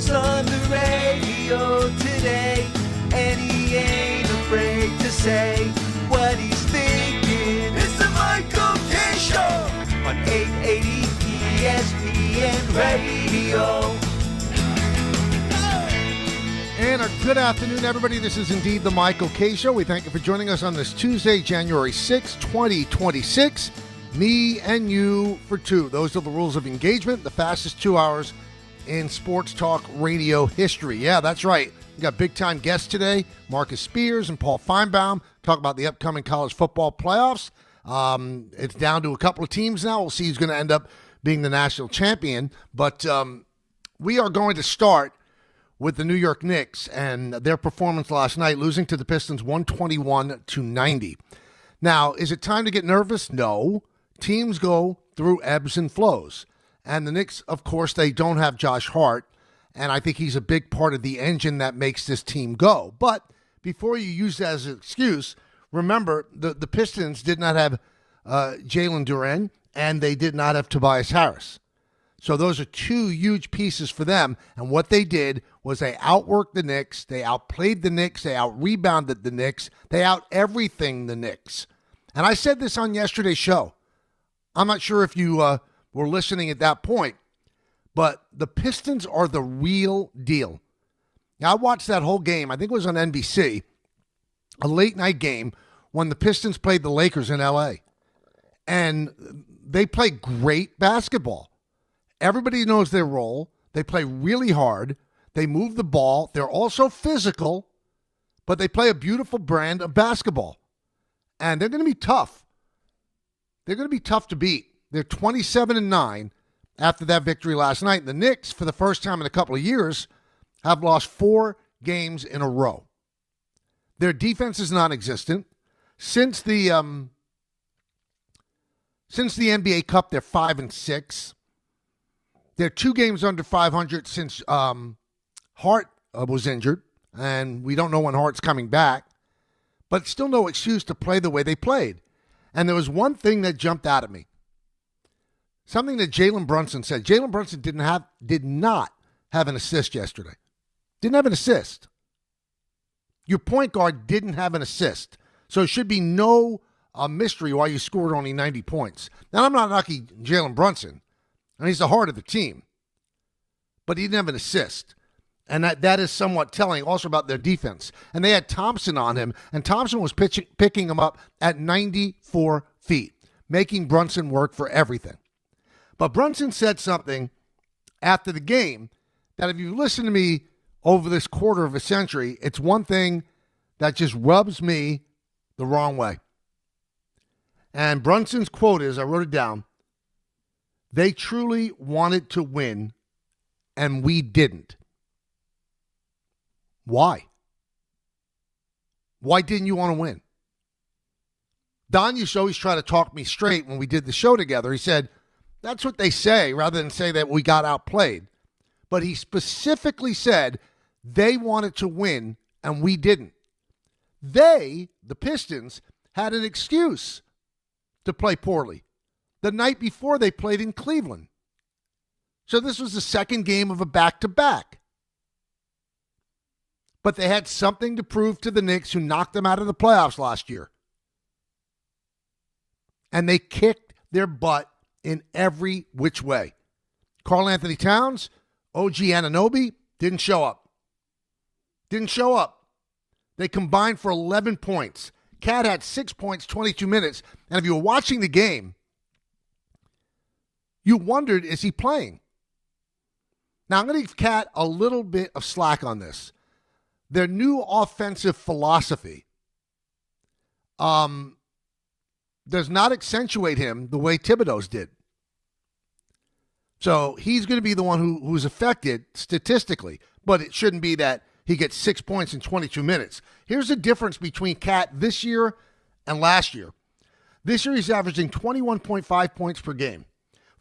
is on the radio today, and he ain't afraid to say what he's thinking. It's the Michael K. Show on 880 ESPN Radio. And a good afternoon, everybody. This is indeed the Michael K. Show. We thank you for joining us on this Tuesday, January 6, 2026. Me and you for two. Those are the rules of engagement, the fastest 2 hours in sports talk radio history. Yeah, that's right. We got big-time guests today, Marcus Spears and Paul Finebaum, talk about the upcoming college football playoffs. It's down to a couple of teams now. We'll see who's going to end up being the national champion. But we are going to start with the New York Knicks and their performance last night, losing to the Pistons 121-90. Now, is it time to get nervous? No. Teams go through ebbs and flows. And the Knicks, of course, they don't have Josh Hart, and I think he's a big part of the engine that makes this team go. But before you use that as an excuse, remember, the Pistons did not have Jalen Darren, and they did not have Tobias Harris. So those are two huge pieces for them. And what they did was they outworked the Knicks. They outplayed the Knicks. They out-rebounded the Knicks. They out-everything the Knicks. And I said this on yesterday's show. I'm not sure if you were listening at that point, but the Pistons are the real deal. Now, I watched that whole game. I think it was on NBC, a late-night game when the Pistons played the Lakers in L.A. And they played great basketball. Everybody knows their role. They play really hard. They move the ball. They're also physical, but they play a beautiful brand of basketball. And they're going to be tough. They're going to be tough to beat. They're 27-9 after that victory last night. The Knicks, for the first time in a couple of years, have lost 4 games in a row. Their defense is non-existent. Since the NBA Cup, they're 5-6. They're 2 games under 500 since Hart was injured, and we don't know when Hart's coming back. But still no excuse to play the way they played. And there was one thing that jumped out at me. Something that Jalen Brunson said. Jalen Brunson did not have an assist yesterday. Didn't have an assist. Your point guard didn't have an assist. So it should be no mystery why you scored only 90 points. Now, I'm not knocking Jalen Brunson. And he's the heart of the team. But he didn't have an assist. And that is somewhat telling also about their defense. And they had Thompson on him, and Thompson was picking him up at 94 feet, making Brunson work for everything. But Brunson said something after the game that if you listen to me over this quarter of a century, it's one thing that just rubs me the wrong way. And Brunson's quote is, I wrote it down, "They truly wanted to win, and we didn't." Why? Why didn't you want to win? Don used to always try to talk me straight when we did the show together. He said, that's what they say, rather than say that we got outplayed. But he specifically said they wanted to win, and we didn't. They, the Pistons, had an excuse to play poorly the night before they played in Cleveland. So this was the second game of a back-to-back. But they had something to prove to the Knicks, who knocked them out of the playoffs last year. And they kicked their butt in every which way. Karl Anthony Towns, OG Anunoby, didn't show up. They combined for 11 points. Cat had 6 points, 22 minutes. And if you were watching the game, you wondered, is he playing? Now, I'm going to give Cat a little bit of slack on this. Their new offensive philosophy does not accentuate him the way Thibodeau's did. So he's going to be the one who's affected statistically, but it shouldn't be that he gets 6 points in 22 minutes. Here's the difference between Cat this year and last year. This year he's averaging 21.5 points per game,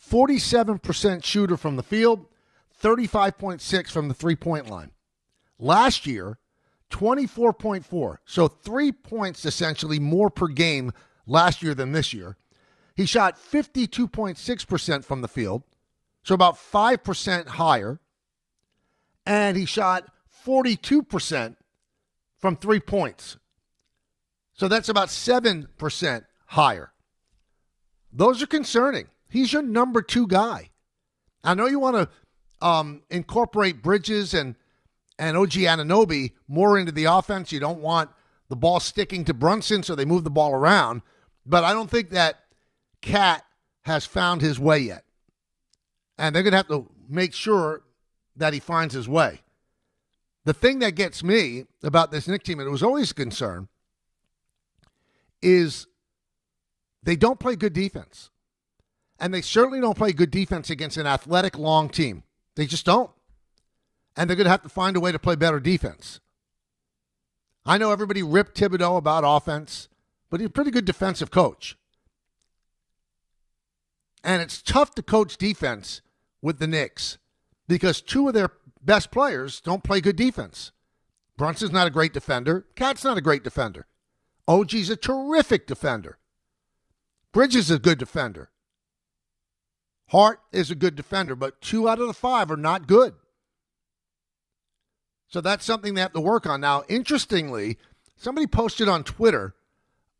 47% shooter from the field, 35.6 from the three-point line. Last year, 24.4. So 3 points essentially more per game last year than this year. He shot 52.6% from the field, so about 5% higher. and he shot 42% from 3 points. So that's about 7% higher. Those are concerning. He's your number 2 guy. I know you want to incorporate Bridges and OG Anunoby more into the offense. You don't want the ball sticking to Brunson, so they move the ball around. But I don't think that Cat has found his way yet. And they're going to have to make sure that he finds his way. The thing that gets me about this Knicks team, and it was always a concern, is they don't play good defense. And they certainly don't play good defense against an athletic, long team. They just don't. And they're going to have to find a way to play better defense. I know everybody ripped Thibodeau about offense, but he's a pretty good defensive coach. And it's tough to coach defense with the Knicks because 2 of their best players don't play good defense. Brunson's not a great defender. Cat's not a great defender. OG's a terrific defender. Bridges is a good defender. Hart is a good defender, but 2 out of the 5 are not good. So that's something they have to work on. Now, interestingly, somebody posted on Twitter,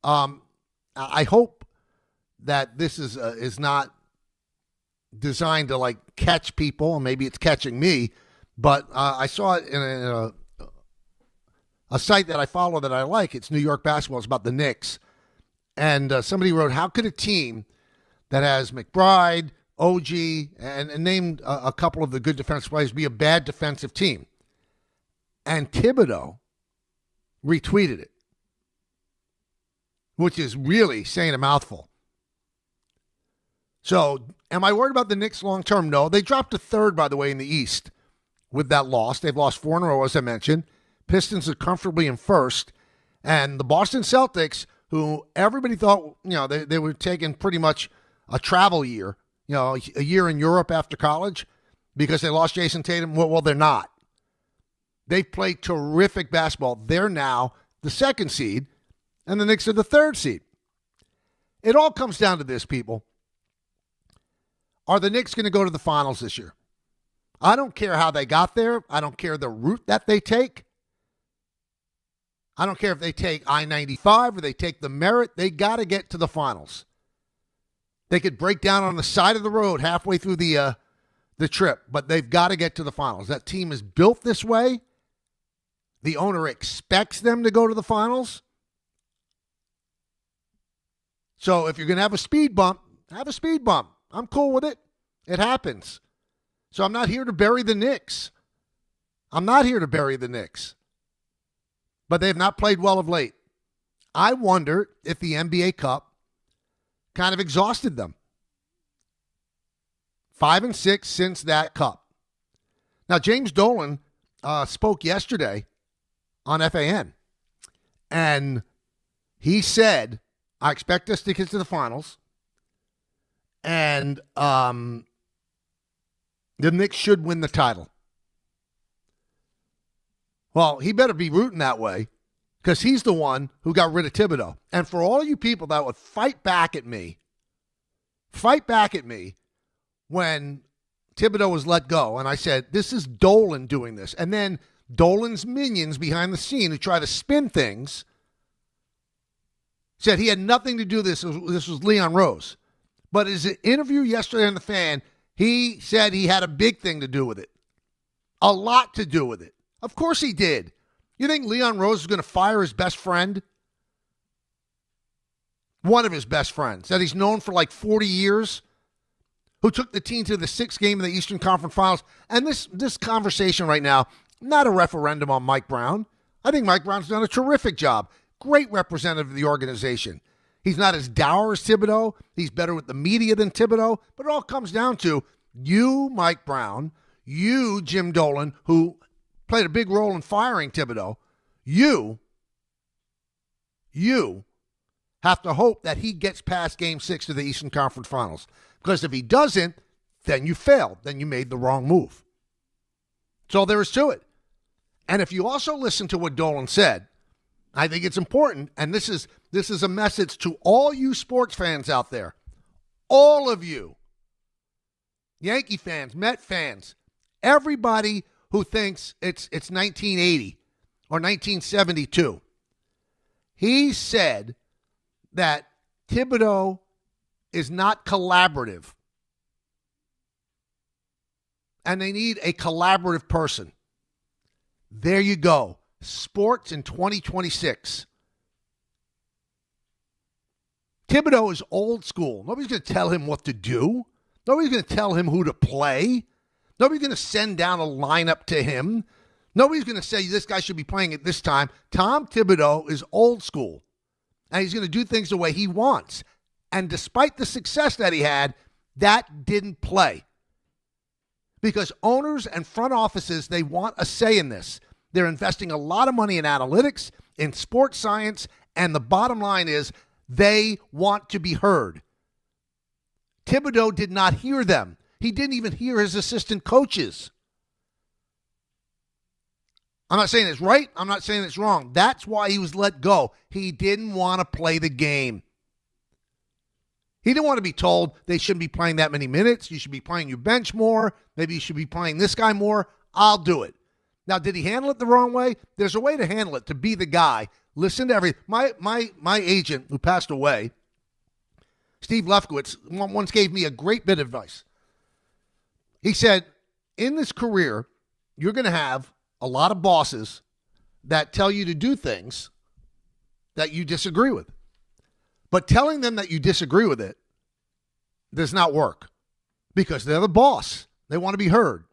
I hope that this is not designed to, like, catch people, and maybe it's catching me, but I saw it in a site that I follow that I like. It's New York Basketball. It's about the Knicks. And somebody wrote, how could a team that has McBride, OG, and named a couple of the good defensive players be a bad defensive team? And Thibodeau retweeted it, which is really saying a mouthful. So, am I worried about the Knicks long-term? No. They dropped to 3rd, by the way, in the East with that loss. They've lost 4 in a row, as I mentioned. Pistons are comfortably in 1st. And the Boston Celtics, who everybody thought, they were taking pretty much a travel year, a year in Europe after college because they lost Jason Tatum. Well, they're not. They play terrific basketball. They're now the 2nd seed, and the Knicks are the 3rd seed. It all comes down to this, people. Are the Knicks going to go to the finals this year? I don't care how they got there. I don't care the route that they take. I don't care if they take I-95 or they take the Merit. They got to get to the finals. They could break down on the side of the road halfway through the trip, but they've got to get to the finals. That team is built this way. The owner expects them to go to the finals. So if you're going to have a speed bump, have a speed bump. I'm cool with it. It happens. So I'm not here to bury the Knicks. I'm not here to bury the Knicks. But they have not played well of late. I wonder if the NBA Cup kind of exhausted them. 5-6 since that Cup. Now, James Dolan spoke yesterday on FAN, and he said, I expect us to get to the finals, and the Knicks should win the title. Well, he better be rooting that way because he's the one who got rid of Thibodeau. And for all you people that would fight back at me when Thibodeau was let go, and I said, this is Dolan doing this. And then Dolan's minions behind the scene who try to spin things said he had nothing to do with this. This was Leon Rose. But in his interview yesterday on the Fan, he said he had a big thing to do with it. A lot to do with it. Of course he did. You think Leon Rose is going to fire his best friend? One of his best friends that he's known for like 40 years, who took the team to the 6th game of the Eastern Conference Finals. And this conversation right now, not a referendum on Mike Brown. I think Mike Brown's done a terrific job. Great representative of the organization. He's not as dour as Thibodeau. He's better with the media than Thibodeau. But it all comes down to you, Mike Brown, you, Jim Dolan, who played a big role in firing Thibodeau. You have to hope that he gets past Game 6 of the Eastern Conference Finals. Because if he doesn't, then you failed. Then you made the wrong move. That's all there is to it. And if you also listen to what Dolan said, I think it's important, and this is a message to all you sports fans out there. All of you. Yankee fans, Met fans, everybody who thinks it's 1980 or 1972. He said that Thibodeau is not collaborative. And they need a collaborative person. There you go. Sports in 2026. Thibodeau is old school. Nobody's going to tell him what to do. Nobody's going to tell him who to play. Nobody's going to send down a lineup to him. Nobody's going to say this guy should be playing at this time. Tom Thibodeau is old school. And he's going to do things the way he wants. And despite the success that he had, that didn't play. Because owners and front offices, they want a say in this. They're investing a lot of money in analytics, in sports science, and the bottom line is they want to be heard. Thibodeau did not hear them. He didn't even hear his assistant coaches. I'm not saying it's right. I'm not saying it's wrong. That's why he was let go. He didn't want to play the game. He didn't want to be told they shouldn't be playing that many minutes. You should be playing your bench more. Maybe you should be playing this guy more. I'll do it. Now, did he handle it the wrong way? There's a way to handle it, to be the guy. Listen to everything. My agent who passed away, Steve Lefkowitz, once gave me a great bit of advice. He said, in this career, you're going to have a lot of bosses that tell you to do things that you disagree with. But telling them that you disagree with it does not work because they're the boss. They want to be heard.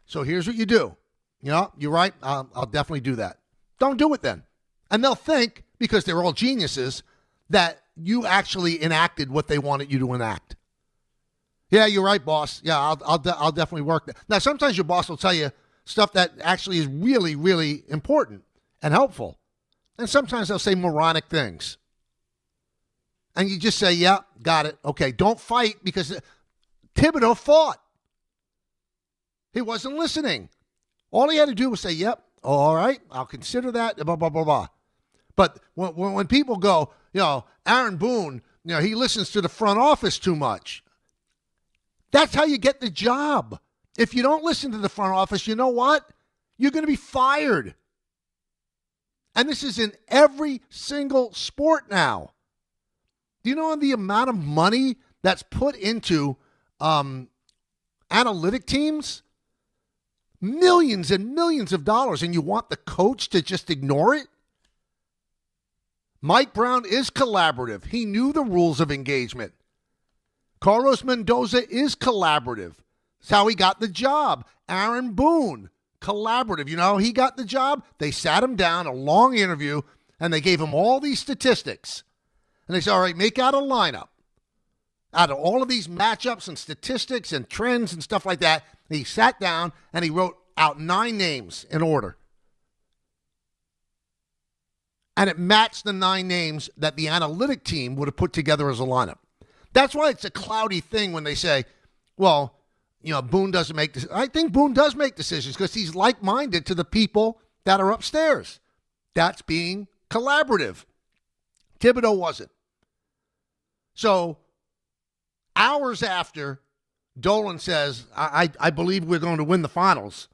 So here's what you do. You know, you're right. I'll definitely do that. Don't do it then. And they'll think, because they're all geniuses, that you actually enacted what they wanted you to enact. Yeah, you're right, boss. Yeah, I'll definitely work that. Now, sometimes your boss will tell you stuff that actually is really, really important and helpful. And sometimes they'll say moronic things. And you just say, yeah, got it. Okay, don't fight because Thibodeau fought. He wasn't listening. All he had to do was say, yep, all right, I'll consider that, blah, blah, blah, blah. But when people go, you know, Aaron Boone, you know, he listens to the front office too much. That's how you get the job. If you don't listen to the front office, you know what? You're going to be fired. And this is in every single sport now. Do you know the amount of money that's put into analytic teams? Millions and millions of dollars, and you want the coach to just ignore it? Mike Brown is collaborative. He knew the rules of engagement. Carlos Mendoza is collaborative. That's how he got the job. Aaron Boone, collaborative. You know, he got the job. They sat him down, a long interview, and they gave him all these statistics. And they said, all right, make out a lineup out of all of these matchups and statistics and trends and stuff like that. And he sat down and he wrote out 9 names in order. And it matched the 9 names that the analytic team would have put together as a lineup. That's why it's a cloudy thing when they say, well, you know, Boone doesn't make decisions. I think Boone does make decisions because he's like-minded to the people that are upstairs. That's being collaborative. Thibodeau wasn't. So hours after Dolan says, I believe we're going to win the finals,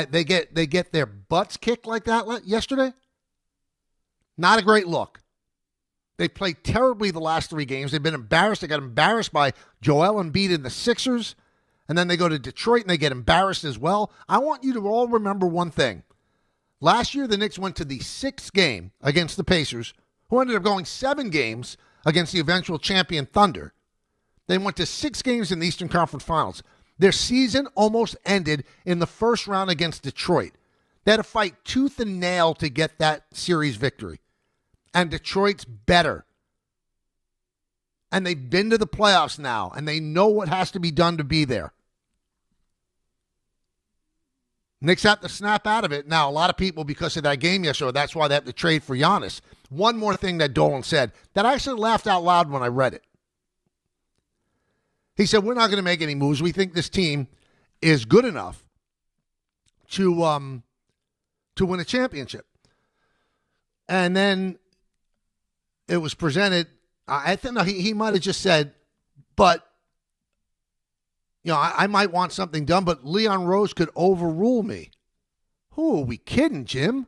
they get their butts kicked like that yesterday. Not a great look. They played terribly the last 3 games. They've been embarrassed. They got embarrassed by Joel Embiid and the Sixers. And then they go to Detroit and they get embarrassed as well. I want you to all remember one thing. Last year, the Knicks went to the 6th game against the Pacers, who ended up going 7 games against the eventual champion Thunder. They went to 6 games in the Eastern Conference Finals. Their season almost ended in the first round against Detroit. They had to fight tooth and nail to get that series victory. And Detroit's better. And they've been to the playoffs now, and they know what has to be done to be there. Knicks have to snap out of it. Now, a lot of people, because of that game yesterday, that's why they have to trade for Giannis. One more thing that Dolan said that I actually laughed out loud when I read it. He said, we're not going to make any moves. We think this team is good enough to win a championship. And then it was presented, I think he might have just said, but I might want something done, but Leon Rose could overrule me. Who are we kidding, Jim?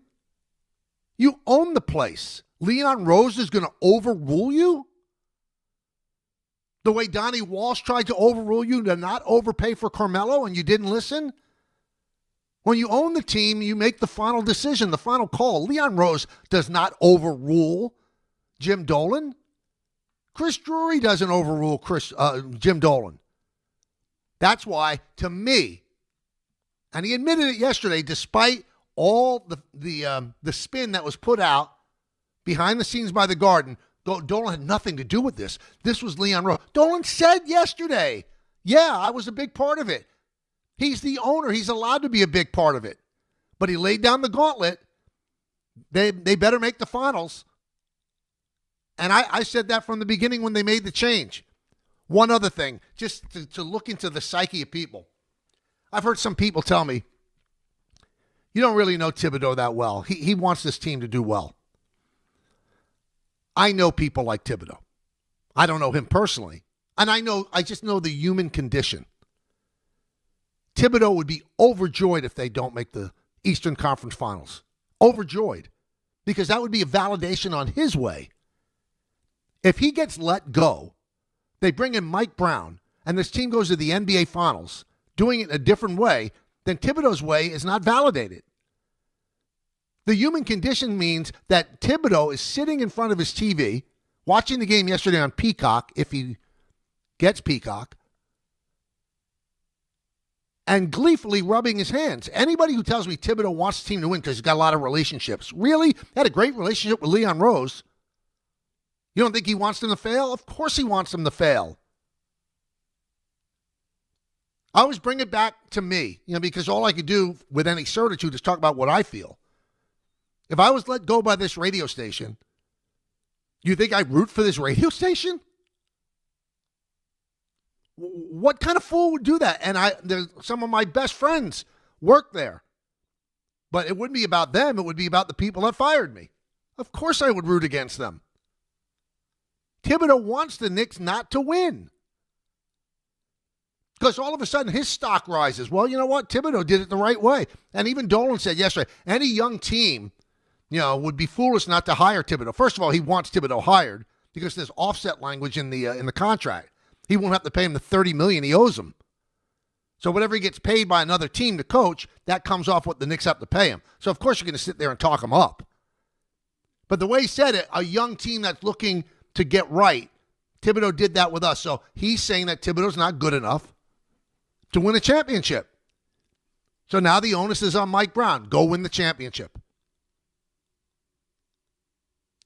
You own the place. Leon Rose is going to overrule you? The way Donnie Walsh tried to overrule you to not overpay for Carmelo and you didn't listen? When you own the team, you make the final decision, the final call. Leon Rose does not overrule Jim Dolan. Chris Drury doesn't overrule Jim Dolan. That's why, to me, and he admitted it yesterday, despite all the spin that was put out behind the scenes by the Garden, Dolan had nothing to do with this. This was Leon Rose. Dolan said yesterday, yeah, I was a big part of it. He's the owner. He's allowed to be a big part of it. But he laid down the gauntlet. They better make the finals. And I said that from the beginning when they made the change. One other thing, just to look into the psyche of people. I've heard some people tell me, you don't really know Thibodeau that well. He wants this team to do well. I know people like Thibodeau. I don't know him personally. And I just know the human condition. Thibodeau would be overjoyed if they don't make the Eastern Conference Finals. Overjoyed. Because that would be a validation on his way. If he gets let go, they bring in Mike Brown, and this team goes to the NBA Finals, doing it in a different way, then Thibodeau's way is not validated. The human condition means that Thibodeau is sitting in front of his TV, watching the game yesterday on Peacock, if he gets Peacock, and gleefully rubbing his hands. Anybody who tells me Thibodeau wants the team to win because he's got a lot of relationships, really? Had a great relationship with Leon Rose. You don't think he wants them to fail? Of course he wants them to fail. I always bring it back to me, because all I could do with any certitude is talk about what I feel. If I was let go by this radio station, you think I'd root for this radio station? What kind of fool would do that? And some of my best friends work there. But it wouldn't be about them. It would be about the people that fired me. Of course I would root against them. Thibodeau wants the Knicks not to win. Because all of a sudden his stock rises. Well, you know what? Thibodeau did it the right way. And even Dolan said yesterday, any young team, would be foolish not to hire Thibodeau. First of all, he wants Thibodeau hired because there's offset language in the contract. He won't have to pay him the $30 million he owes him. So whatever he gets paid by another team to coach, that comes off what the Knicks have to pay him. So of course you're going to sit there and talk him up. But the way he said it, a young team that's looking to get right, Thibodeau did that with us. So he's saying that Thibodeau's not good enough to win a championship. So now the onus is on Mike Brown. Go win the championship.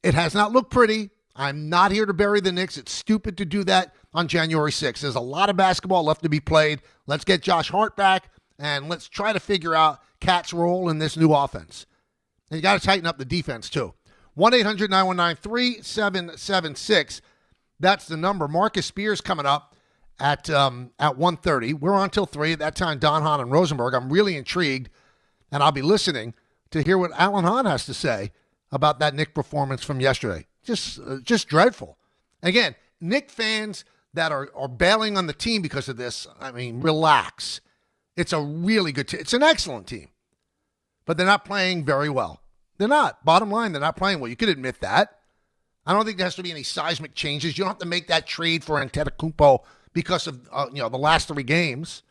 It has not looked pretty. I'm not here to bury the Knicks. It's stupid to do that on January 6th. There's a lot of basketball left to be played. Let's get Josh Hart back, and let's try to figure out Cat's role in this new offense. And you got to tighten up the defense, too. 1-800-919-3776. That's the number. Marcus Spears coming up at 1:30. We're on till 3. At that time, Don Hahn and Rosenberg. I'm really intrigued, and I'll be listening to hear what Alan Hahn has to say about that Knick performance from yesterday. Just dreadful. Again, Knick fans that are bailing on the team because of this, relax. It's a really good team. It's an excellent team. But they're not playing very well. They're not. Bottom line, they're not playing well. You could admit that. I don't think there has to be any seismic changes. You don't have to make that trade for Antetokounmpo because of the last 3 games.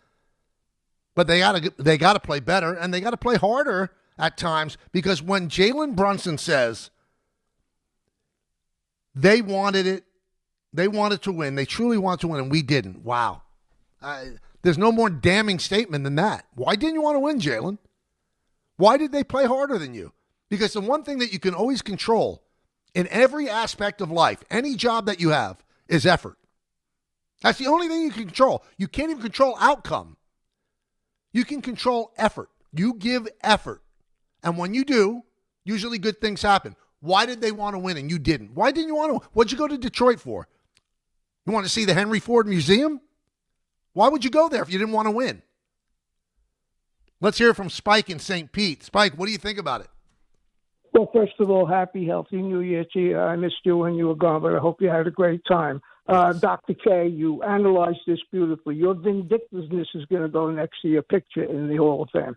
But they got to play better, and they got to play harder at times, because when Jalen Brunson says they wanted it, they wanted to win, they truly wanted to win, and we didn't. Wow. There's no more damning statement than that. Why didn't you want to win, Jalen? Why did they play harder than you? Because the one thing that you can always control in every aspect of life, any job that you have, is effort. That's the only thing you can control. You can't even control outcome. You can control effort. You give effort. And when you do, usually good things happen. Why did they want to win and you didn't? Why didn't you want to? What'd you go to Detroit for? You want to see the Henry Ford Museum? Why would you go there if you didn't want to win? Let's hear from Spike in St. Pete. Spike, what do you think about it? Well, first of all, happy, healthy New Year to you. I missed you when you were gone, but I hope you had a great time. Dr. K, you analyzed this beautifully. Your vindictiveness is going to go next to your picture in the Hall of Fame.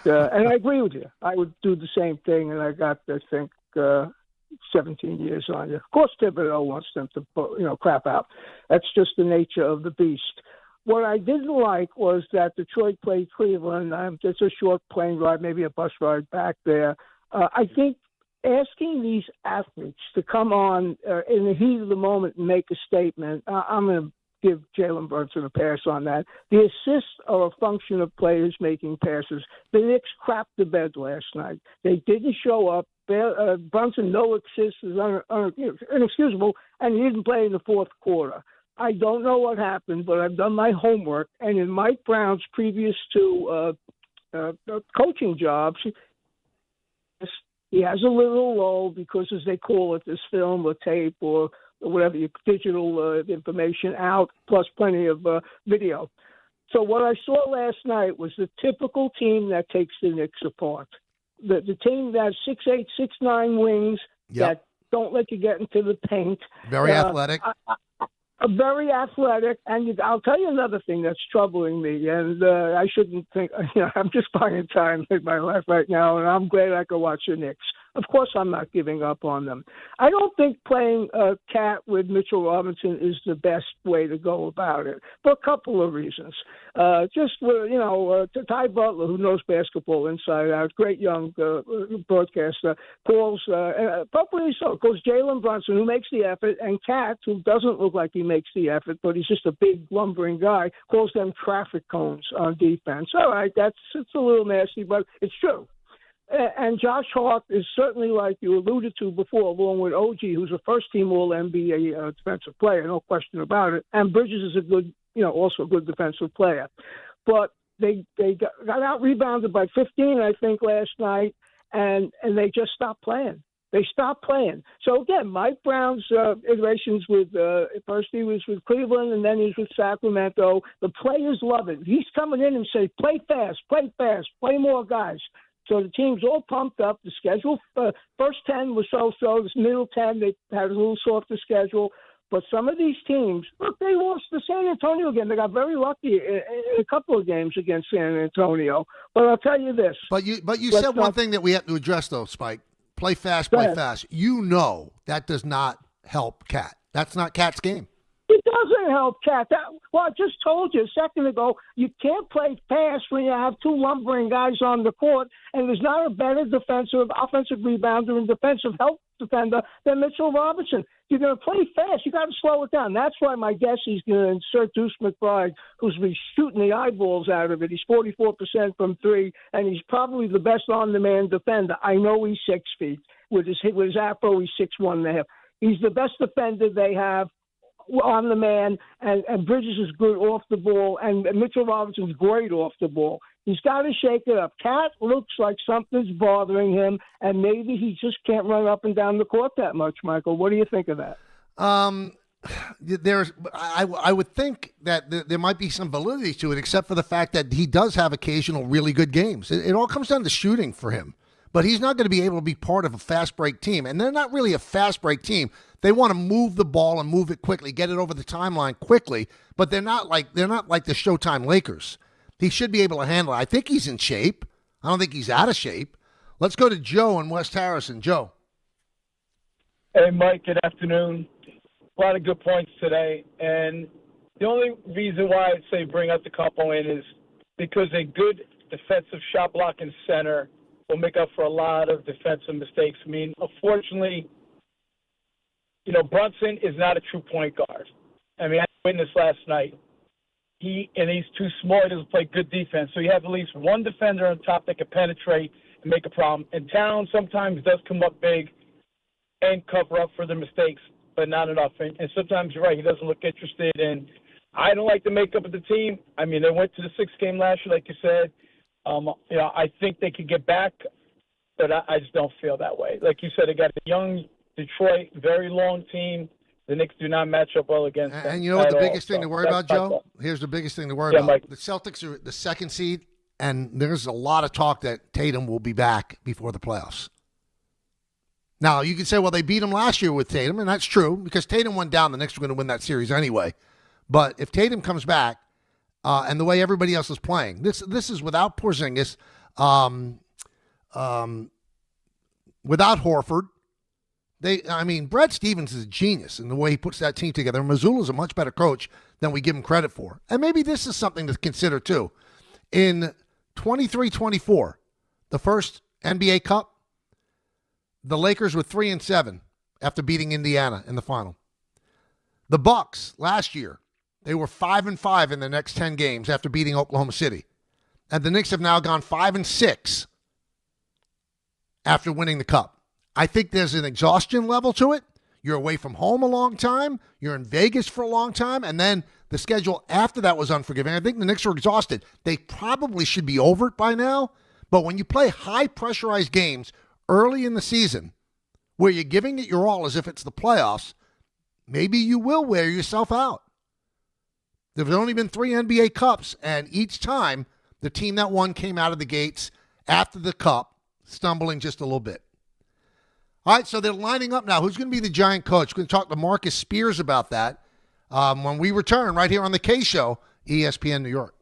And I agree with you. I would do the same thing, and I got, I think, 17 years on you. Of course, Thibodeau wants them to, crap out. That's just the nature of the beast. What I didn't like was that Detroit played Cleveland. It's a short plane ride, maybe a bus ride back there. I think asking these athletes to come on in the heat of the moment and make a statement, I'm going to give Jalen Brunson a pass on that. The assists are a function of players making passes. The Knicks crapped the bed last night. They didn't show up. Brunson, no assists, is inexcusable, and he didn't play in the fourth quarter. I don't know what happened, but I've done my homework, and in Mike Brown's previous two coaching jobs, he has a little lull because, as they call it, this film or tape or whatever, digital information out, plus plenty of video. So what I saw last night was the typical team that takes the Knicks apart. The team that has 6'8", 6'9" wings that don't let you get into the paint. Very athletic. Very athletic, and I'll tell you another thing that's troubling me, and I shouldn't think, I'm just buying time in my life right now, and I'm glad I can watch the Knicks. Of course, I'm not giving up on them. I don't think playing cat with Mitchell Robinson is the best way to go about it for a couple of reasons. Ty Butler, who knows basketball inside out, great young broadcaster, calls, appropriately so, calls Jalen Brunson, who makes the effort, and Cat, who doesn't look like he makes the effort, but he's just a big, lumbering guy, calls them traffic cones on defense. All right, it's a little nasty, but it's true. And Josh Hart is certainly, like you alluded to before, along with OG, who's a first-team All-NBA defensive player, no question about it. And Bridges is a good, also a good defensive player. But they got out-rebounded by 15, I think, last night, and they just stopped playing. They stopped playing. So, again, Mike Brown's iterations with first he was with Cleveland, and then he was with Sacramento. The players love it. He's coming in and saying, play fast, play more guys. So the team's all pumped up. The schedule, first 10 was so-so. This middle 10, they had a little softer schedule. But some of these teams, look, they lost to San Antonio again. They got very lucky in a couple of games against San Antonio. But I'll tell you this. But you said one thing that we have to address, though, Spike. Play fast, play fast. You know that does not help Cat. That's not Cat's game. It doesn't help Cat. I just told you a second ago, you can't play fast when you have two lumbering guys on the court, and there's not a better offensive rebounder and defensive help defender than Mitchell Robinson. You're going to play fast. You got to slow it down. That's why my guess he's going to insert Deuce McBride, who's been shooting the eyeballs out of it. He's 44% from three, and he's probably the best on-demand defender. I know he's 6 feet. With his afro, he's 6'1.5". He's the best defender they have on the man, and Bridges is good off the ball, and Mitchell Robinson's great off the ball. He's got to shake it up. Cat looks like something's bothering him, and maybe he just can't run up and down the court that much, Michael. What do you think of that? I would think that there might be some validity to it, except for the fact that he does have occasional really good games. It all comes down to shooting for him. But he's not going to be able to be part of a fast break team. And they're not really a fast break team. They want to move the ball and move it quickly, get it over the timeline quickly. But they're not like the Showtime Lakers. He should be able to handle it. I think he's in shape. I don't think he's out of shape. Let's go to Joe in West Harrison. Joe. Hey, Mike. Good afternoon. A lot of good points today. And the only reason why I'd say bring up the couple in is because a good defensive shot blocking center will make up for a lot of defensive mistakes. I mean, unfortunately, Brunson is not a true point guard. I mean, I witnessed last night. He's too small. He doesn't play good defense. So you have at least one defender on top that can penetrate and make a problem. And Towns sometimes does come up big and cover up for the mistakes, but not enough. And sometimes you're right. He doesn't look interested. And I don't like the makeup of the team. I mean, they went to the 6th game last year, like you said. I think they could get back, but I just don't feel that way. Like you said, they got a young Detroit, very long team. The Knicks do not match up well against them. And you know what the biggest thing to worry about, Joe? Here's the biggest thing to worry about. Mike. The Celtics are the 2nd seed, and there's a lot of talk that Tatum will be back before the playoffs. Now, you can say, well, they beat him last year with Tatum, and that's true because Tatum went down. The Knicks were going to win that series anyway. But if Tatum comes back and the way everybody else is playing, this is without Porzingis, without Horford. Brad Stevens is a genius in the way he puts that team together. Mazzulla's a much better coach than we give him credit for. And maybe this is something to consider, too. In 23-24, the first NBA Cup, the Lakers were 3-7 after beating Indiana in the final. The Bucks last year, they were 5-5 in the next 10 games after beating Oklahoma City. And the Knicks have now gone 5-6 after winning the Cup. I think there's an exhaustion level to it. You're away from home a long time. You're in Vegas for a long time. And then the schedule after that was unforgiving. I think the Knicks were exhausted. They probably should be over it by now. But when you play high pressurized games early in the season where you're giving it your all as if it's the playoffs, maybe you will wear yourself out. There's only been 3 NBA Cups, and each time the team that won came out of the gates after the Cup, stumbling just a little bit. All right, so they're lining up now. Who's going to be the Giant coach? We're going to talk to Marcus Spears about that when we return right here on the K Show, ESPN New York.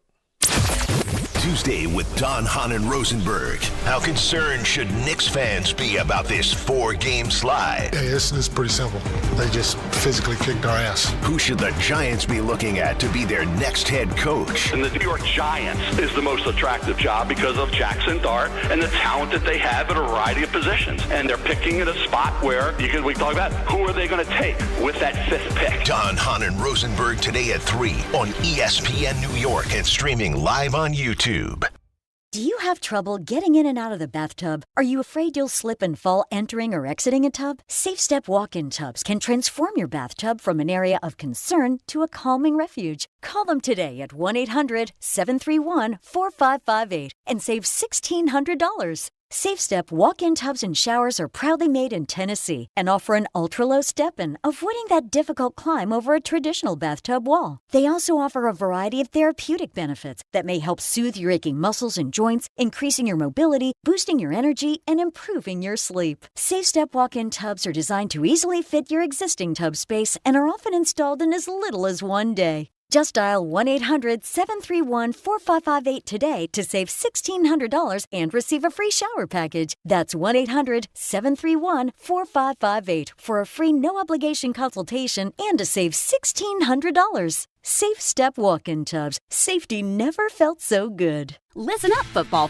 Tuesday with Don, Hahn, and Rosenberg. How concerned should Knicks fans be about this 4-game slide? Yeah, it's pretty simple. They just physically kicked our ass. Who should the Giants be looking at to be their next head coach? And the New York Giants is the most attractive job because of Jackson Dart and the talent that they have at a variety of positions. And they're picking at a spot where we can talk about who are they going to take with that 5th pick. Don, Hahn, and Rosenberg today at 3 on ESPN New York and streaming live on YouTube. Do you have trouble getting in and out of the bathtub? Are you afraid you'll slip and fall entering or exiting a tub? Safe Step walk-in tubs can transform your bathtub from an area of concern to a calming refuge. Call them today at 1-800-731-4558 and save $1,600. Safe Step walk-in tubs and showers are proudly made in Tennessee and offer an ultra-low step-in, avoiding that difficult climb over a traditional bathtub wall. They also offer a variety of therapeutic benefits that may help soothe your aching muscles and joints, increasing your mobility, boosting your energy, and improving your sleep. Safe Step walk-in tubs are designed to easily fit your existing tub space and are often installed in as little as 1 day. Just dial 1-800-731-4558 today to save $1,600 and receive a free shower package. That's 1-800-731-4558 for a free no-obligation consultation and to save $1,600. Safe Step walk-in tubs. Safety never felt so good. Listen up, football.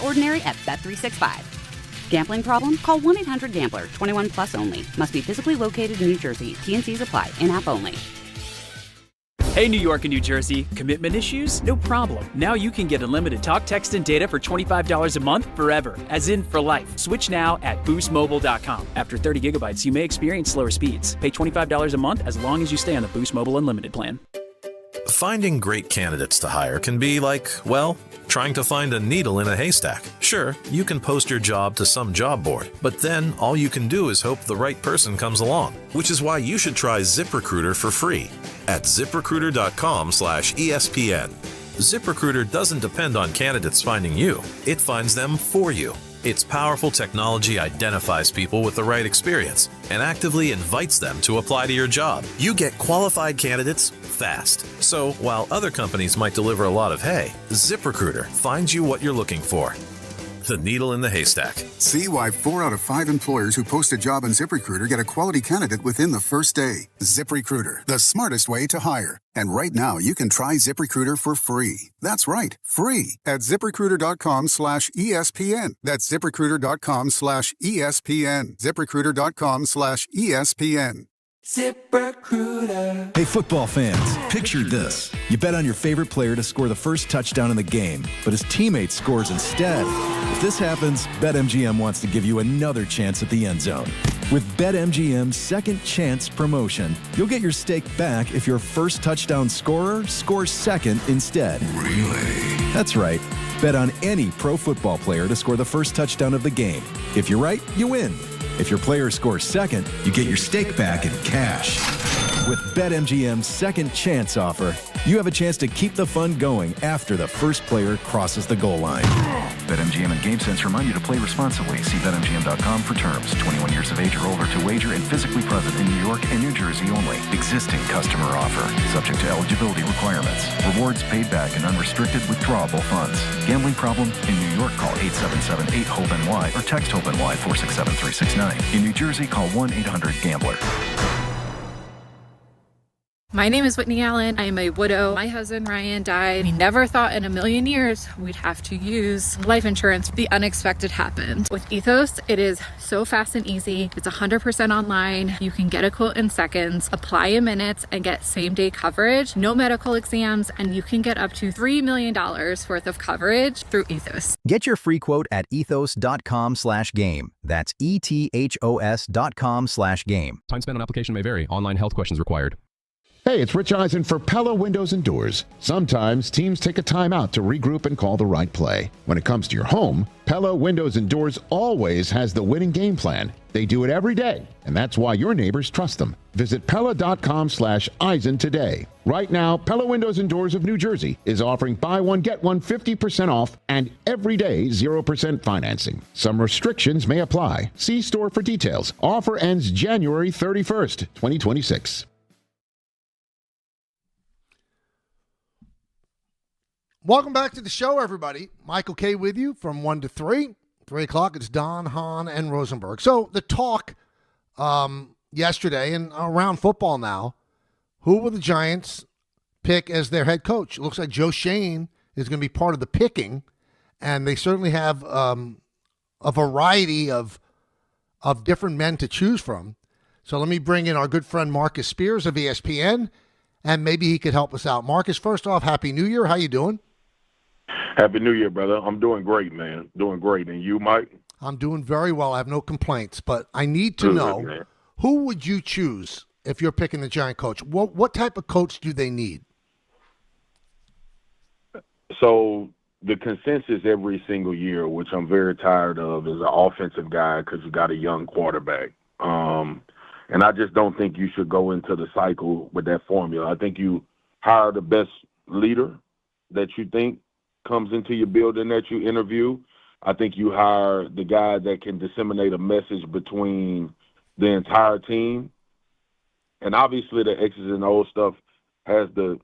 Ordinary at Bet365. Gambling problem? Call 1-800-GAMBLER. 21 plus only. Must be physically located in New Jersey. T&Cs apply. In-app only. Hey, New York and New Jersey. Commitment issues? No problem. Now you can get unlimited talk, text, and data for $25 a month forever, as in for life. Switch now at boostmobile.com. After 30 gigabytes, you may experience slower speeds. Pay $25 a month as long as you stay on the Boost Mobile Unlimited plan. Finding great candidates to hire can be like, well, trying to find a needle in a haystack. Sure, you can post your job to some job board, but then all you can do is hope the right person comes along, which is why you should try ZipRecruiter for free at ZipRecruiter.com/ESPN. ZipRecruiter doesn't depend on candidates finding you. It finds them for you. Its powerful technology identifies people with the right experience and actively invites them to apply to your job. You get qualified candidates fast. So while other companies might deliver a lot of hay, ZipRecruiter finds you what you're looking for. The needle in the haystack. See why 4 out of 5 employers who post a job on ZipRecruiter get a quality candidate within the first day. ZipRecruiter, the smartest way to hire. And right now, you can try ZipRecruiter for free. That's right, free at ZipRecruiter.com/ESPN. That's ZipRecruiter.com/ESPN. ZipRecruiter.com/ESPN. ZipRecruiter. Hey, football fans, picture this. You bet on your favorite player to score the first touchdown in the game, but his teammate scores instead. If this happens, BetMGM wants to give you another chance at the end zone. With BetMGM's second chance promotion, you'll get your stake back if your first touchdown scorer scores second instead. Really? That's right. Bet on any pro football player to score the first touchdown of the game. If you're right, you win. If your player scores second, you get your stake back in cash. With BetMGM's second chance offer, you have a chance to keep the fun going after the first player crosses the goal line. BetMGM and GameSense remind you to play responsibly. See BetMGM.com for terms. 21 years of age or older to wager and physically present in New York and New Jersey only. Existing customer offer. Subject to eligibility requirements. Rewards paid back in unrestricted withdrawable funds. Gambling problem? In New York, call 877-8-HOPE-NY or text HOPE-NY 467-369. In New Jersey, call 1-800-GAMBLER. My name is Whitney Allen. I am a widow. My husband, Ryan, died. We never thought in a million years we'd have to use life insurance. The unexpected happened. With Ethos, it is so fast and easy. It's 100% online. You can get a quote in seconds, apply in minutes, and get same-day coverage. No medical exams, and you can get up to $3 million worth of coverage through Ethos. Get your free quote at ethos.com/game. That's ETHOS.com/game. Time spent on application may vary. Online health questions required. Hey, it's Rich Eisen for Pella Windows and Doors. Sometimes teams take a time out to regroup and call the right play. When it comes to your home, Pella Windows and Doors always has the winning game plan. They do it every day, and that's why your neighbors trust them. Visit Pella.com/Eisen today. Right now, Pella Windows and Doors of New Jersey is offering buy one, get one 50% off and every day 0% financing. Some restrictions may apply. See store for details. Offer ends January 31st, 2026. Welcome back to the show, everybody. Michael K. with you from 1 to 3. 3 o'clock, it's Don, Hahn, and Rosenberg. So the talk yesterday and around football now, who will the Giants pick as their head coach? It looks like Joe Shane is going to be part of the picking, and they certainly have a variety of different men to choose from. So let me bring in our good friend Marcus Spears of ESPN, and maybe he could help us out. Marcus, first off, Happy New Year. How you doing? Happy New Year, brother. I'm doing great, man. Doing great. And you, Mike? I'm doing very well. I have no complaints, but I need to know, man, who would you choose if you're picking the Giant coach? What type of coach do they need? So the consensus every single year, which I'm very tired of, is an offensive guy because you got a young quarterback. And I just don't think you should go into the cycle with that formula. I think you hire the best leader that you think comes into your building that you interview. I think you hire the guy that can disseminate a message between the entire team. And obviously the X's and O's stuff has to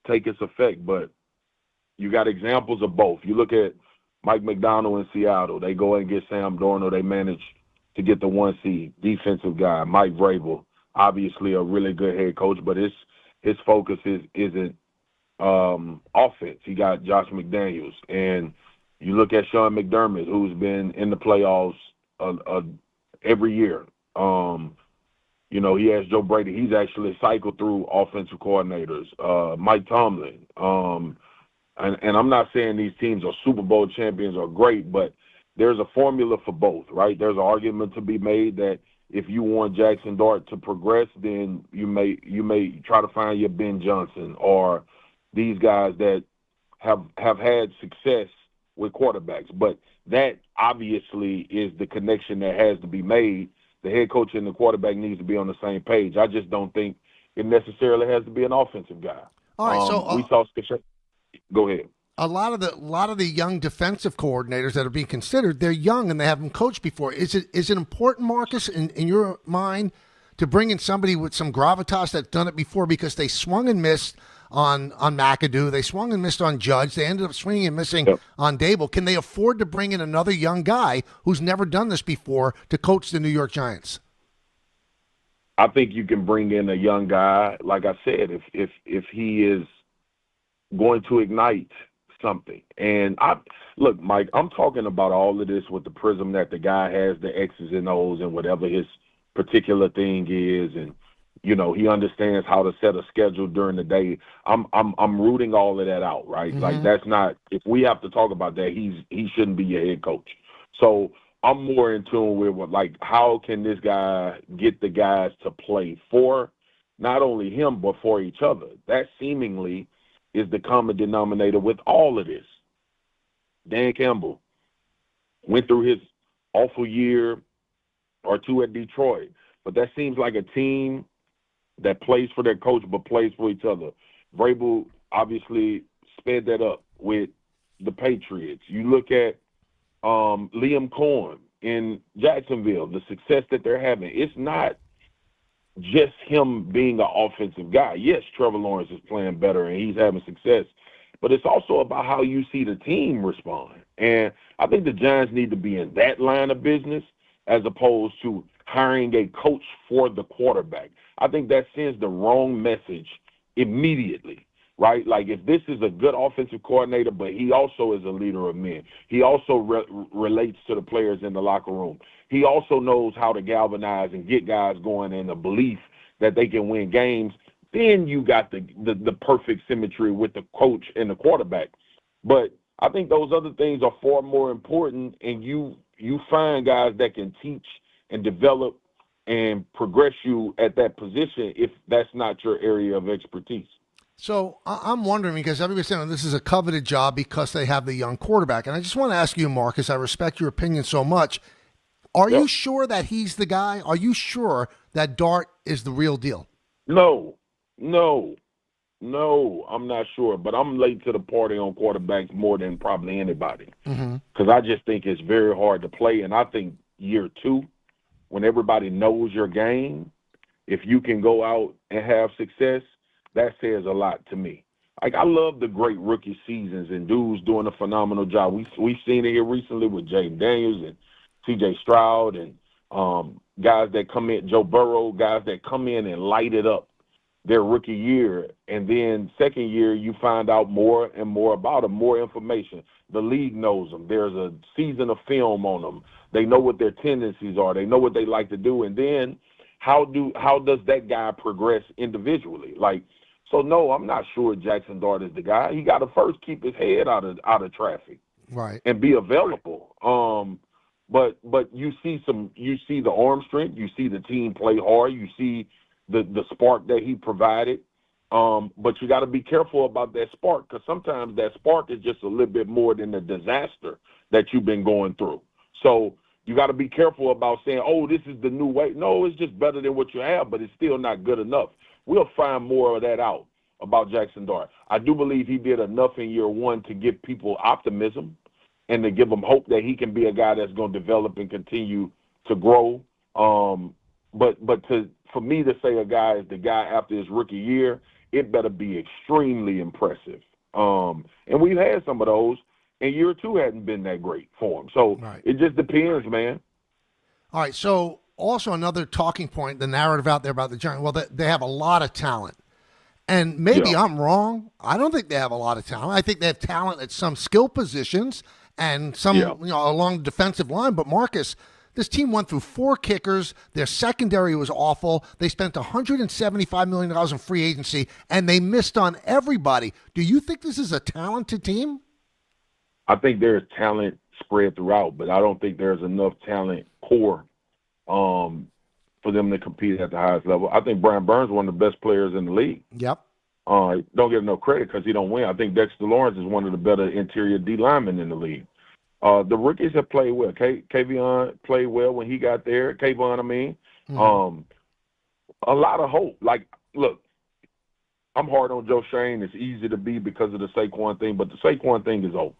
take its effect, but you got examples of both. You look at Mike McDonald in Seattle. They go and get Sam Darnold. They manage to get the 1 seed. Defensive guy, Mike Vrabel, obviously a really good head coach, but his focus isn't offense. He got Josh McDaniels. And you look at Sean McDermott, who's been in the playoffs every year. He has Joe Brady. He's actually cycled through offensive coordinators. Mike Tomlin. And I'm not saying these teams are Super Bowl champions or great, but there's a formula for both, right? There's an argument to be made that if you want Jackson Dart to progress, then you may try to find your Ben Johnson or these guys that have had success with quarterbacks. But that obviously is the connection that has to be made. The head coach and the quarterback needs to be on the same page. I just don't think it necessarily has to be an offensive guy. All right, we saw. Go ahead. A lot of the young defensive coordinators that are being considered, they're young and they haven't coached before. Is it important, Marcus, in your mind, to bring in somebody with some gravitas that's done it before, because they swung and missed on McAdoo, they swung and missed on Judge, they ended up swinging and missing on Dable? Can they afford to bring in another young guy who's never done this before to coach the New York Giants? I think you can bring in a young guy, like I said, if he is going to ignite something. And look, Mike, I'm talking about all of this with the prism that the guy has the X's and O's and whatever his particular thing is, and he understands how to set a schedule during the day. I'm rooting all of that out, right? Mm-hmm. Like, that's not, if we have to talk about that, he shouldn't be your head coach. So I'm more in tune with how can this guy get the guys to play for not only him but for each other. That seemingly is the common denominator with all of this. Dan Campbell went through his awful year or two at Detroit, but that seems like a team that plays for their coach but plays for each other. Vrabel obviously sped that up with the Patriots. You look at Liam Cohen in Jacksonville, the success that they're having. It's not just him being an offensive guy. Yes, Trevor Lawrence is playing better and he's having success, but it's also about how you see the team respond. And I think the Giants need to be in that line of business as opposed to hiring a coach for the quarterback. I think that sends the wrong message immediately, right? Like if this is a good offensive coordinator, but he also is a leader of men. He also relates to the players in the locker room. He also knows how to galvanize and get guys going in the belief that they can win games. Then you got the perfect symmetry with the coach and the quarterback. But I think those other things are far more important, and you find guys that can teach and develop and progress you at that position if that's not your area of expertise. So I'm wondering, because everybody's saying this is a coveted job because they have the young quarterback. And I just want to ask you, Marcus, I respect your opinion so much. Are you sure that he's the guy? Are you sure that Dart is the real deal? No, I'm not sure. But I'm late to the party on quarterbacks more than probably anybody. Because I just think it's very hard to play. And I think year two, when everybody knows your game, if you can go out and have success, that says a lot to me. Like, I love the great rookie seasons and dudes doing a phenomenal job. We've seen it here recently with Jaden Daniels and C.J. Stroud and guys that come in, Joe Burrow, guys that come in and light it up their rookie year. And then second year, you find out more and more about them, more information. The league knows them. There's a season of film on them. They know what their tendencies are. They know what they like to do. And then how does that guy progress individually? Like, so no, I'm not sure Jackson Dart is the guy. He got to first keep his head out of traffic, right, and be available. But you see the arm strength, you see the team play hard, you see the spark that he provided. But you got to be careful about that spark, because sometimes that spark is just a little bit more than the disaster that you've been going through. So you got to be careful about saying, oh, this is the new way. No, it's just better than what you have, but it's still not good enough. We'll find more of that out about Jackson Dart. I do believe he did enough in year one to give people optimism and to give them hope that he can be a guy that's going to develop and continue to grow. But for me to say a guy is the guy after his rookie year, it better be extremely impressive. And we've had some of those, and year two hadn't been that great for him. So It just depends, man. All right, so also another talking point, the narrative out there about the Giants, well, they have a lot of talent. And maybe I'm wrong. I don't think they have a lot of talent. I think they have talent at some skill positions and some along the defensive line. But, Marcus, this team went through 4 kickers. Their secondary was awful. They spent $175 million in free agency, and they missed on everybody. Do you think this is a talented team? I think there's talent spread throughout, but I don't think there's enough talent core for them to compete at the highest level. I think Brian Burns is one of the best players in the league. Yep. Don't give him no credit because he don't win. I think Dexter Lawrence is one of the better interior D linemen in the league. The rookies have played well. Kayvon played well when he got there. Kayvon, I mean. A lot of hope. Like, look, I'm hard on Joe Shane. It's easy to be because of the Saquon thing, but the Saquon thing is over,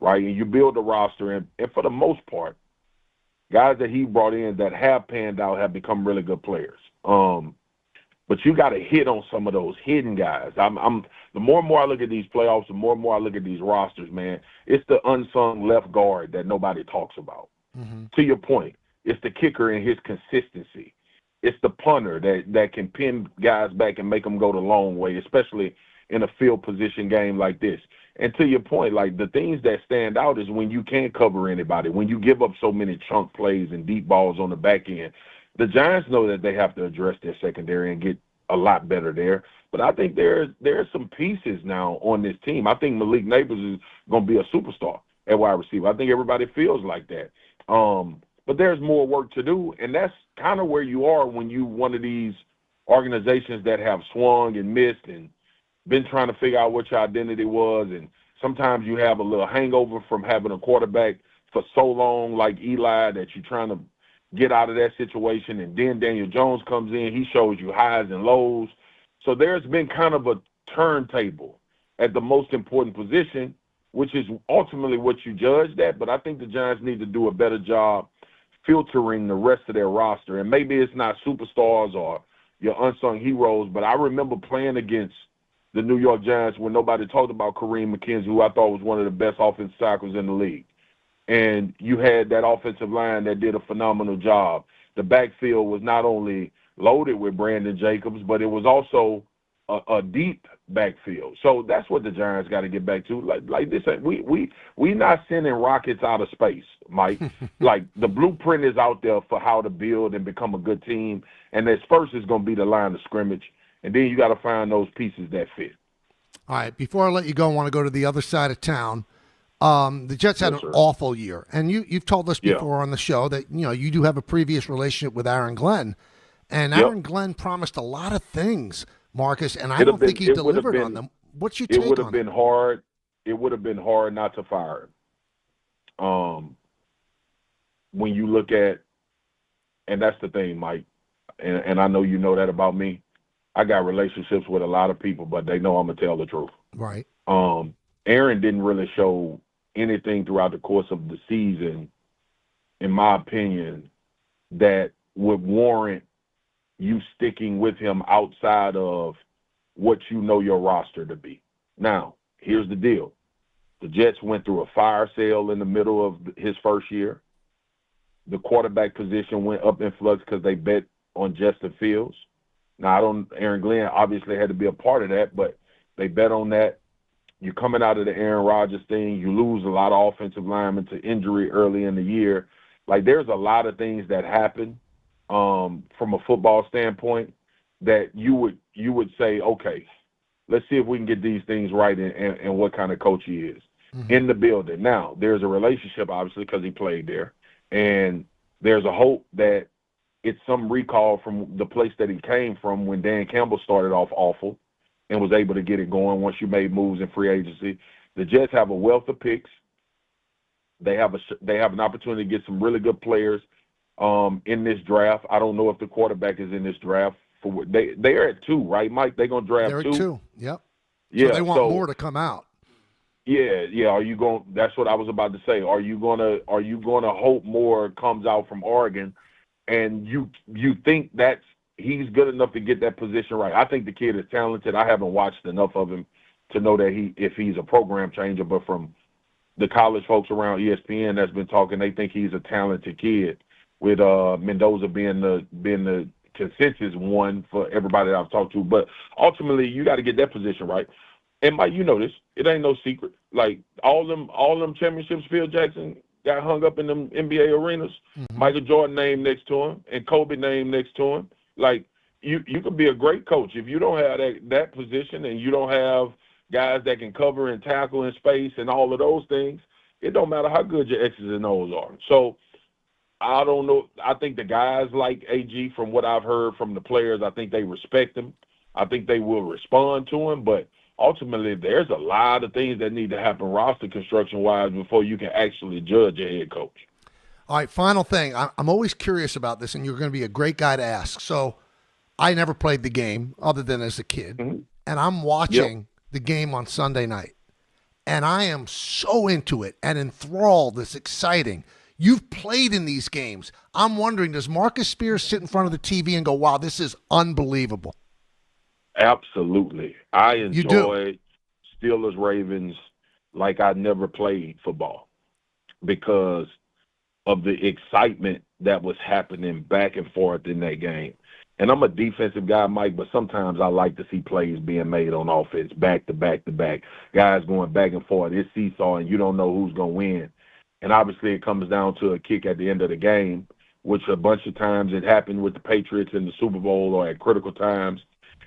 right? And you build a roster, and for the most part, guys that he brought in that have panned out have become really good players. But you got to hit on some of those hidden guys. The more and more I look at these playoffs, the more and more I look at these rosters, man, it's the unsung left guard that nobody talks about. To your point, it's the kicker and his consistency. It's the punter that can pin guys back and make them go the long way, especially in a field position game like this. And to your point, like, the things that stand out is when you can't cover anybody, when you give up so many chunk plays and deep balls on the back end. The Giants know that they have to address their secondary and get a lot better there. But I think there's some pieces now on this team. I think Malik Neighbors is going to be a superstar at wide receiver. I think everybody feels like that. But there's more work to do, and that's kind of where you are when you one of these organizations that have swung and missed and been trying to figure out what your identity was, and sometimes you have a little hangover from having a quarterback for so long like Eli that you're trying to get out of that situation. And then Daniel Jones comes in. He shows you highs and lows. So there's been kind of a turntable at the most important position, which is ultimately what you judged at. But I think the Giants need to do a better job filtering the rest of their roster. And maybe it's not superstars or your unsung heroes, but I remember playing against the New York Giants when nobody talked about Kareem McKenzie, who I thought was one of the best offensive tackles in the league. And you had that offensive line that did a phenomenal job. The backfield was not only loaded with Brandon Jacobs, but it was also a deep backfield. So that's what the Giants got to get back to. Like this, we not sending rockets out of space, Mike. Like the blueprint is out there for how to build and become a good team. And this first is going to be the line of scrimmage. And then you got to find those pieces that fit. All right, before I let you go, I want to go to the other side of town. The Jets had an awful year. And you've told us before on the show that, you do have a previous relationship with Aaron Glenn. And Aaron Glenn promised a lot of things, Marcus, and I don't think he delivered on them. What's your take on it? It would have been hard. It would have been hard not to fire him. When you look at, and that's the thing, Mike, and I know you know that about me, I got relationships with a lot of people, but they know I'm going to tell the truth. Right. Aaron didn't really show anything throughout the course of the season, in my opinion, that would warrant you sticking with him outside of what you know your roster to be. Now, here's the deal. The Jets went through a fire sale in the middle of his first year. The quarterback position went up in flux because they bet on Justin Fields. Now, Aaron Glenn obviously had to be a part of that, but they bet on that. You're coming out of the Aaron Rodgers thing. You lose a lot of offensive linemen to injury early in the year. Like, there's a lot of things that happen from a football standpoint that you would say, okay, let's see if we can get these things right and what kind of coach he is in the building. Now, there's a relationship, obviously, because he played there. And there's a hope that it's some recall from the place that he came from when Dan Campbell started off awful and was able to get it going once you made moves in free agency. The Jets have a wealth of picks. They have an opportunity to get some really good players in this draft. I don't know if the quarterback is in this draft. They're at 2, right, Mike? They're going to draft 2? They're at 2, yep. Yeah, so they want more to come out. Yeah. Are you going? That's what I was about to say. Are you gonna hope more comes out from Oregon, and you think that's he's good enough to get that position right? I think the kid is talented. I haven't watched enough of him to know that if he's a program changer, but from the college folks around ESPN that's been talking, they think he's a talented kid. With Mendoza being the consensus one for everybody that I've talked to, but ultimately you got to get that position right. And Mike, you know this. It ain't no secret. Like all them championships Phil Jackson got hung up in them NBA arenas. Mm-hmm. Michael Jordan name next to him and Kobe name next to him. Like you could be a great coach if you don't have that position and you don't have guys that can cover and tackle in space and all of those things. It don't matter how good your X's and O's are. So I don't know. I think the guys like AG, from what I've heard from the players, I think they respect him. I think they will respond to him, but ultimately, there's a lot of things that need to happen roster construction-wise before you can actually judge a head coach. All right, final thing. I'm always curious about this, and you're going to be a great guy to ask. So I never played the game other than as a kid, and I'm watching the game on Sunday night, and I am so into it and enthralled. It's exciting. You've played in these games. I'm wondering, does Marcus Spears sit in front of the TV and go, wow, this is unbelievable? Absolutely. I enjoy Steelers-Ravens like I never played football because of the excitement that was happening back and forth in that game. And I'm a defensive guy, Mike, but sometimes I like to see plays being made on offense, back to back to back, guys going back and forth. It's seesaw, and you don't know who's going to win. And obviously it comes down to a kick at the end of the game, which a bunch of times it happened with the Patriots in the Super Bowl or at critical times.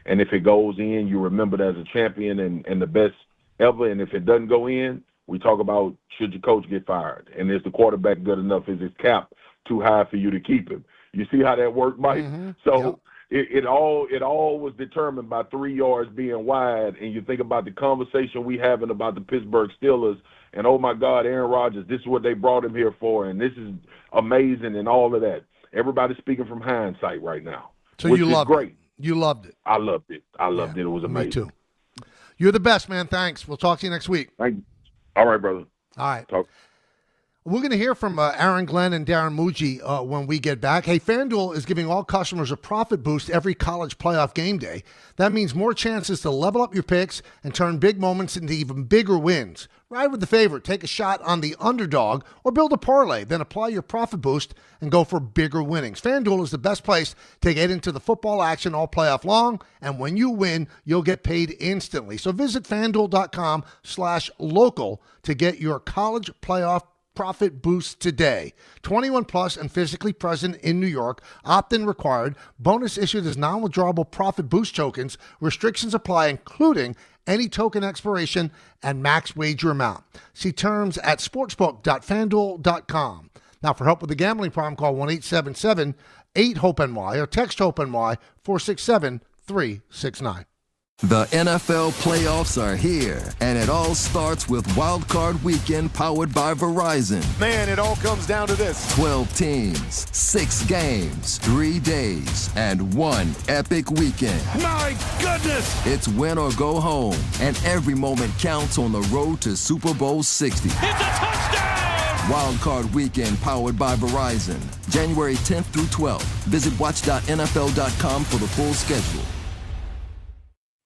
And if it goes in, you remember it as a champion and the best ever. And if it doesn't go in, we talk about should your coach get fired? And is the quarterback good enough? Is his cap too high for you to keep him? You see how that worked, Mike? So it all was determined by 3 yards being wide. And you think about the conversation we having about the Pittsburgh Steelers, and oh my God, Aaron Rodgers, this is what they brought him here for, and this is amazing, and all of that. Everybody's speaking from hindsight right now. So which you is loved great. it. You loved it. I loved it. I loved it. It was amazing. Me too. You're the best, man. Thanks. We'll talk to you next week. Thank you. All right, brother. All right. Talk. We're going to hear from Aaron Glenn and Darren Mougey when we get back. Hey, FanDuel is giving all customers a profit boost every college playoff game day. That means more chances to level up your picks and turn big moments into even bigger wins. Ride with the favorite, take a shot on the underdog, or build a parlay. Then apply your profit boost and go for bigger winnings. FanDuel is the best place to get into the football action all playoff long, and when you win, you'll get paid instantly. So visit FanDuel.com/local to get your college playoff profit boost today. 21 plus and physically present in New York. Opt-in required. Bonus issued as non-withdrawable profit boost tokens. Restrictions apply, including any token expiration and max wager amount. See terms at sportsbook.fanduel.com. Now, for help with the gambling problem, call 1-877-8-HOPE-NY or text HOPE-NY 467-369. The NFL playoffs are here, and it all starts with Wild Card Weekend powered by Verizon. Man, it all comes down to this. 12 teams, 6 games, 3 days, and 1 epic weekend. My goodness! It's win or go home, and every moment counts on the road to Super Bowl 60. It's a touchdown! Wild Card Weekend powered by Verizon. January 10th through 12th. Visit watch.nfl.com for the full schedule.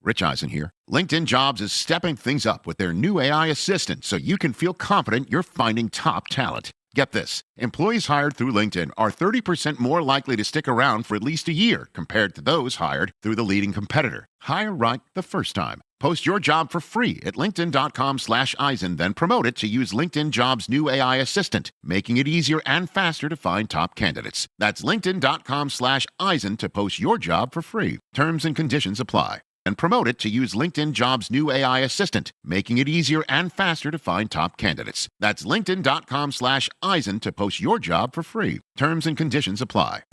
Rich Eisen here. LinkedIn Jobs is stepping things up with their new AI assistant so you can feel confident you're finding top talent. Get this. Employees hired through LinkedIn are 30% more likely to stick around for at least a year compared to those hired through the leading competitor. Hire right the first time. Post your job for free at linkedin.com/Eisen, then promote it to use LinkedIn Jobs' new AI assistant, making it easier and faster to find top candidates. That's linkedin.com/Eisen to post your job for free. Terms and conditions apply. And promote it to use LinkedIn Jobs' new AI assistant, making it easier and faster to find top candidates. That's linkedin.com/Eisen to post your job for free. Terms and conditions apply.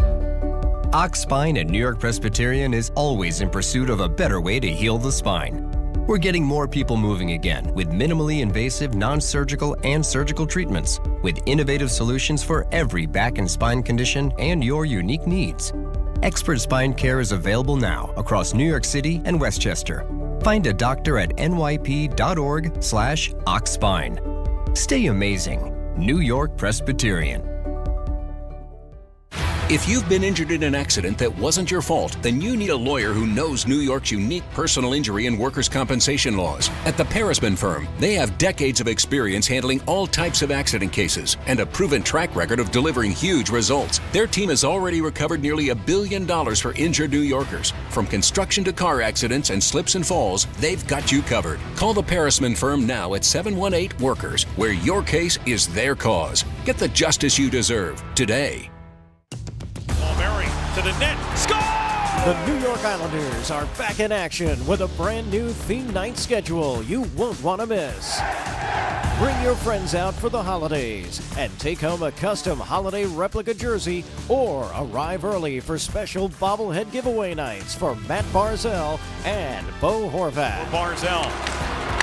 Ox Spine at New York Presbyterian is always in pursuit of a better way to heal the spine. We're getting more people moving again with minimally invasive, non-surgical, and surgical treatments, with innovative solutions for every back and spine condition and your unique needs. Expert spine care is available now across New York City and Westchester. Find a doctor at nyp.org/oxspine. Stay amazing. New York Presbyterian. If you've been injured in an accident that wasn't your fault, then you need a lawyer who knows New York's unique personal injury and workers' compensation laws. At the Parisman Firm, they have decades of experience handling all types of accident cases and a proven track record of delivering huge results. Their team has already recovered nearly $1 billion for injured New Yorkers. From construction to car accidents and slips and falls, they've got you covered. Call the Parisman Firm now at 718-WORKERS, where your case is their cause. Get the justice you deserve today. To the net. Score! The New York Islanders are back in action with a brand new theme night schedule you won't want to miss. Bring your friends out for the holidays and take home a custom holiday replica jersey or arrive early for special bobblehead giveaway nights for Matt Barzell and Bo Horvat. Barzell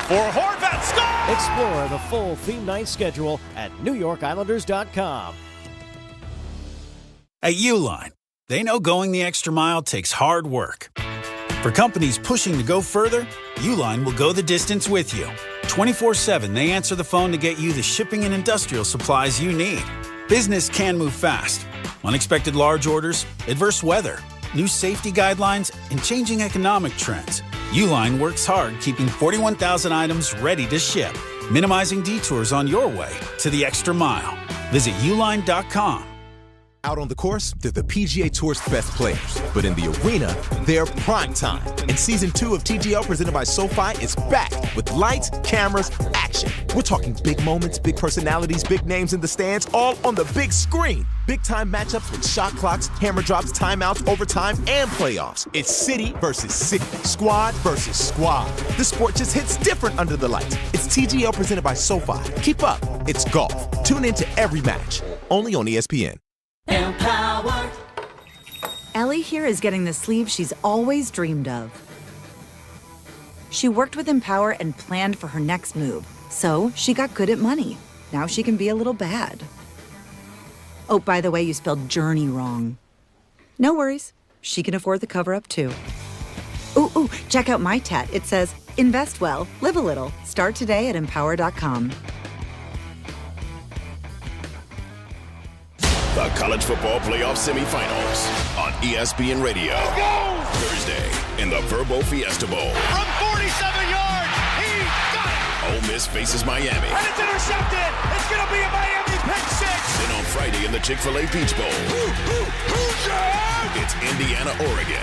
for Horvat. Score! Explore the full theme night schedule at NewYorkIslanders.com. At Uline, they know going the extra mile takes hard work. For companies pushing to go further, Uline will go the distance with you. 24/7, they answer the phone to get you the shipping and industrial supplies you need. Business can move fast. Unexpected large orders, adverse weather, new safety guidelines, and changing economic trends. Uline works hard keeping 41,000 items ready to ship, minimizing detours on your way to the extra mile. Visit uline.com. Out on the course, they're the PGA Tour's best players. But in the arena, they're prime time. And Season 2 of TGL presented by SoFi is back with lights, cameras, action. We're talking big moments, big personalities, big names in the stands, all on the big screen. Big-time matchups with shot clocks, hammer drops, timeouts, overtime, and playoffs. It's city versus city, squad versus squad. The sport just hits different under the lights. It's TGL presented by SoFi. Keep up. It's golf. Tune into every match. Only on ESPN. Empower. Ellie here is getting the sleeve she's always dreamed of. She worked with Empower and planned for her next move, so she got good at money. Now she can be a little bad. Oh, by the way, you spelled journey wrong. No worries. She can afford the cover-up, too. Ooh, check out my tat. It says, invest well, live a little. Start today at empower.com. The College Football Playoff Semifinals on ESPN Radio. Thursday in the Verbo Fiesta Bowl. From 47 yards, he got it! Ole Miss faces Miami. And it's intercepted! It's going to be a Miami pick six! Then on Friday in the Chick-fil-A Peach Bowl. It's Indiana, Oregon.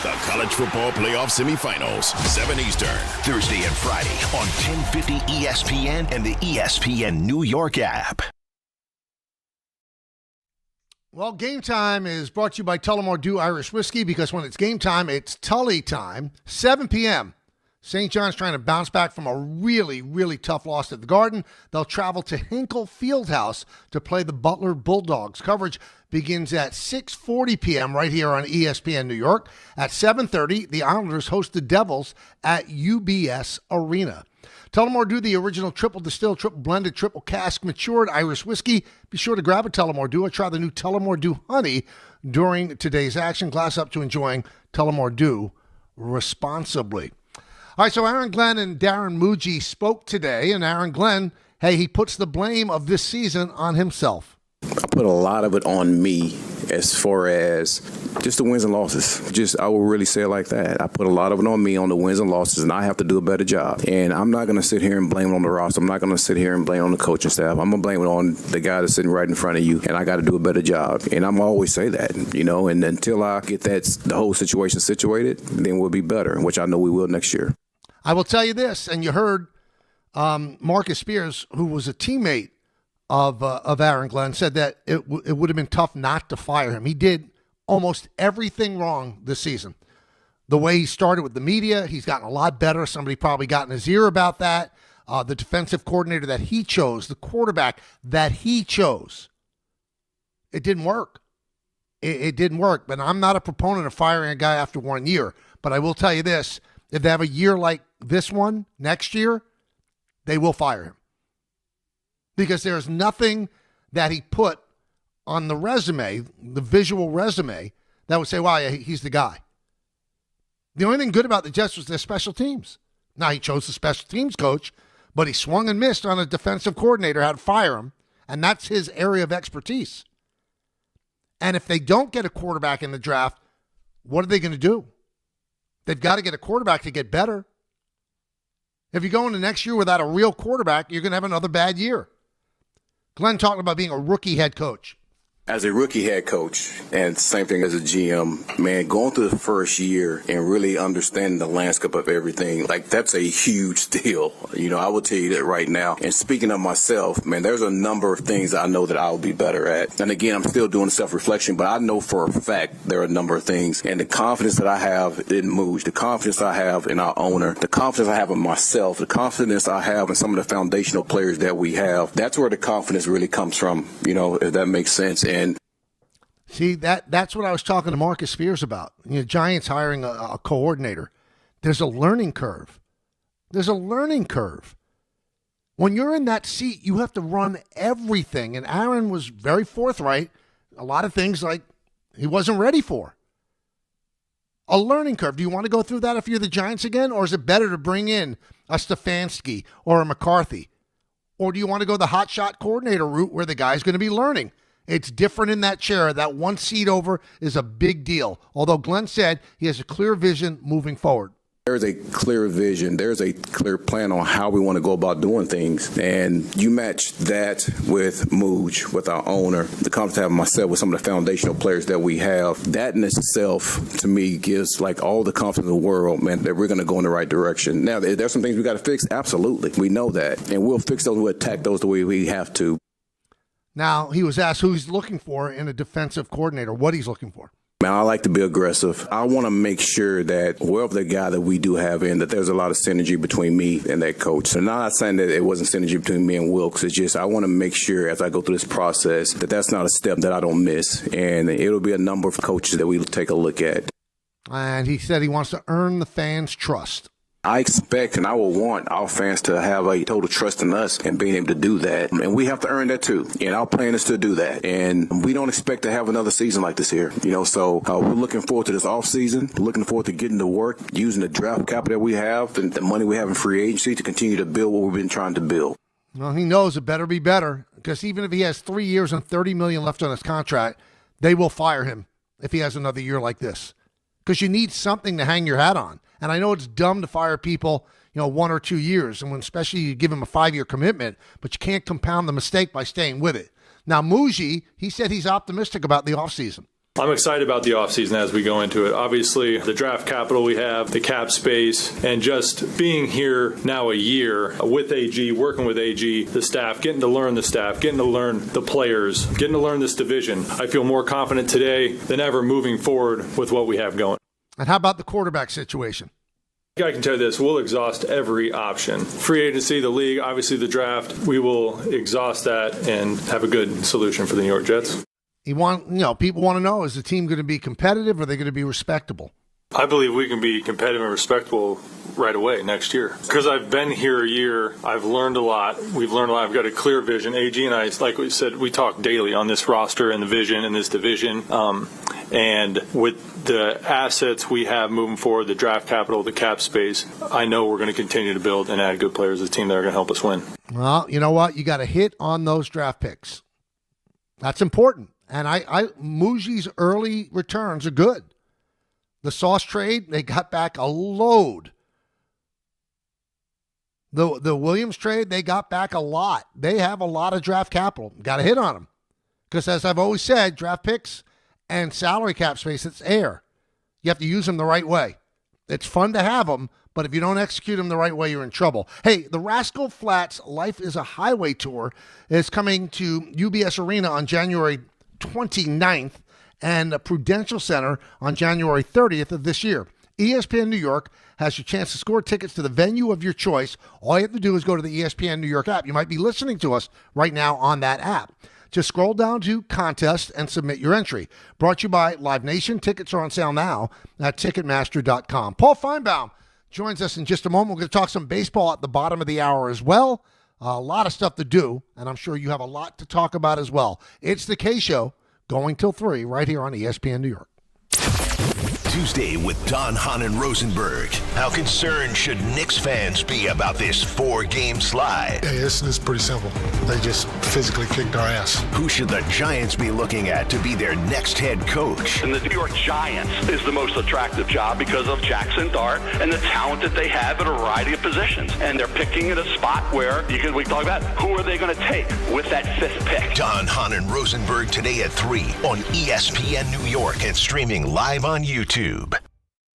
The College Football Playoff Semifinals, 7 Eastern. Thursday and Friday on 1050 ESPN and the ESPN New York app. Well, Game Time is brought to you by Tullamore Dew Irish Whiskey, because when it's game time, it's Tully time. 7 p.m. St. John's trying to bounce back from a really, really tough loss at the Garden. They'll travel to Hinkle Fieldhouse to play the Butler Bulldogs. Coverage begins at 6:40 p.m. right here on ESPN New York. At 7:30, the Islanders host the Devils at UBS Arena. Tullamore Dew, the original triple distilled, triple blended, triple cask matured Irish whiskey. Be sure to grab a Tullamore Dew or try the new Tullamore Dew Honey during today's action. Glass up to enjoying Tullamore Dew responsibly. All right, so Aaron Glenn and Darren Mougey spoke today, and Aaron Glenn, hey, he puts the blame of this season on himself. I put a lot of it on me as far as just the wins and losses. I will really say it like that. I put a lot of it on me on the wins and losses, and I have to do a better job. And I'm not going to sit here and blame it on the roster. I'm not going to sit here and blame it on the coaching staff. I'm going to blame it on the guy that's sitting right in front of you, and I got to do a better job. And I'm always say that, and until I get the whole situation situated, then we'll be better, which I know we will next year. I will tell you this, and you heard Marcus Spears, who was a teammate of Aaron Glenn, said that it would have been tough not to fire him. He did almost everything wrong this season. The way he started with the media, he's gotten a lot better. Somebody probably got in his ear about that. The defensive coordinator that he chose, the quarterback that he chose, it didn't work. It didn't work. But I'm not a proponent of firing a guy after 1 year. But I will tell you this, if they have a year like this one next year, they will fire him. Because there's nothing that he put on the resume, the visual resume, that would say, wow, yeah, he's the guy. The only thing good about the Jets was their special teams. Now, he chose the special teams coach, but he swung and missed on a defensive coordinator, had to fire him, and that's his area of expertise. And if they don't get a quarterback in the draft, what are they going to do? They've got to get a quarterback to get better. If you go into next year without a real quarterback, you're going to have another bad year. Glenn talking about being a rookie head coach. As a rookie head coach, and same thing as a GM, man, going through the first year and really understanding the landscape of everything, that's a huge deal. I will tell you that right now. And speaking of myself, man, there's a number of things I know that I'll be better at. And again, I'm still doing self-reflection, but I know for a fact there are a number of things. And the confidence that I have in Mougey, the confidence I have in our owner, the confidence I have in myself, the confidence I have in some of the foundational players that we have, that's where the confidence really comes from, if that makes sense. And see, that's what I was talking to Marcus Spears about. Giants hiring a coordinator. There's a learning curve. There's a learning curve. When you're in that seat, you have to run everything. And Aaron was very forthright. A lot of things he wasn't ready for. A learning curve. Do you want to go through that if you're the Giants again? Or is it better to bring in a Stefanski or a McCarthy? Or do you want to go the hotshot coordinator route where the guy's going to be learning? It's different in that chair. That one seat over is a big deal. Although Glenn said he has a clear vision moving forward. There's a clear vision. There's a clear plan on how we want to go about doing things. And you match that with Mougey, with our owner, the confidence I have myself with some of the foundational players that we have. That in itself, to me, gives all the confidence in the world, man, that we're going to go in the right direction. Now, there's some things we got to fix. Absolutely. We know that. And we'll fix those. We'll attack those the way we have to. Now, he was asked who he's looking for in a defensive coordinator, what he's looking for. Man, I like to be aggressive. I want to make sure that wherever the guy that we do have in, that there's a lot of synergy between me and that coach. So now I'm not saying that it wasn't synergy between me and Wilkes. It's just I want to make sure as I go through this process that that's not a step that I don't miss. And it'll be a number of coaches that we'll take a look at. And he said he wants to earn the fans' trust. I expect and I will want our fans to have a total trust in us and being able to do that. And we have to earn that too. And our plan is to do that. And we don't expect to have another season like this here. So we're looking forward to this offseason, looking forward to getting to work, using the draft capital that we have and the money we have in free agency to continue to build what we've been trying to build. Well, he knows it better be better because even if he has 3 years and $30 million left on his contract, they will fire him if he has another year like this because you need something to hang your hat on. And I know it's dumb to fire people, 1 or 2 years, and when especially you give them a 5-year commitment, but you can't compound the mistake by staying with it. Now, Mougey, he said he's optimistic about the offseason. I'm excited about the offseason as we go into it. Obviously, the draft capital we have, the cap space, and just being here now a year with AG, working with AG, the staff, getting to learn the staff, getting to learn the players, getting to learn this division. I feel more confident today than ever moving forward with what we have going. And how about the quarterback situation? I can tell you this, we'll exhaust every option. Free agency, the league, obviously the draft, we will exhaust that and have a good solution for the New York Jets. People want to know, is the team going to be competitive or are they going to be respectable? I believe we can be competitive and respectable right away next year. Because I've been here a year, I've learned a lot. We've learned a lot. I've got a clear vision. AG and I, like we said, we talk daily on this roster and the vision in this division. And with the assets we have moving forward, the draft capital, the cap space, I know we're going to continue to build and add good players to the team that are going to help us win. Well, you know what? You got to hit on those draft picks. That's important. And Mougey's early returns are good. The Sauce trade, they got back a load. The Williams trade, they got back a lot. They have a lot of draft capital. Got to hit on them. Because as I've always said, draft picks and salary cap space, it's air. You have to use them the right way. It's fun to have them, but if you don't execute them the right way, you're in trouble. Hey, the Rascal Flatts Life is a Highway Tour is coming to UBS Arena on January 29th and the Prudential Center on January 30th of this year. ESPN New York has your chance to score tickets to the venue of your choice. All you have to do is go to the ESPN New York app. You might be listening to us right now on that app. Just scroll down to contest and submit your entry. Brought to you by Live Nation. Tickets are on sale now at Ticketmaster.com. Paul Finebaum joins us in just a moment. We're going to talk some baseball at the bottom of the hour as well. A lot of stuff to do, and I'm sure you have a lot to talk about as well. It's the K Show going till 3 right here on ESPN New York. Tuesday with Don, Hahn, and Rosenberg. How concerned should Knicks fans be about this 4-game slide? Yeah, it's pretty simple. They just physically kicked our ass. Who should the Giants be looking at to be their next head coach? And the New York Giants is the most attractive job because of Jackson Dart and the talent that they have at a variety of positions. And they're picking at a spot where we can talk about who are they going to take with that 5th pick. Don, Hahn, and Rosenberg today at 3 on ESPN New York and streaming live on YouTube.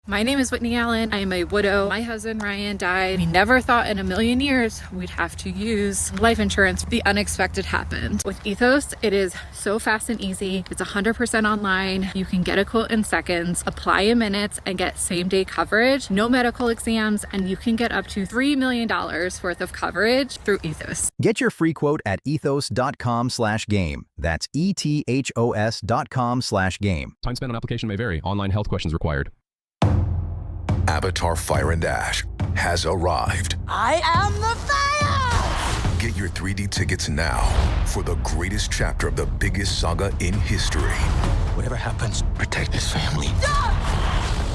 My name is Whitney Allen. I am a widow. My husband, Ryan, died. We never thought in a million years we'd have to use life insurance. The unexpected happened. With Ethos, it is so fast and easy. It's 100% online. You can get a quote in seconds, apply in minutes, and get same-day coverage. No medical exams, and you can get up to $3 million worth of coverage through Ethos. Get your free quote at ethos.com/game. That's ETHOS.com/game. Time spent on application may vary. Online health questions required. Avatar Fire and Ash has arrived. I am the fire! Get your 3D tickets now for the greatest chapter of the biggest saga in history. Whatever happens, protect his family.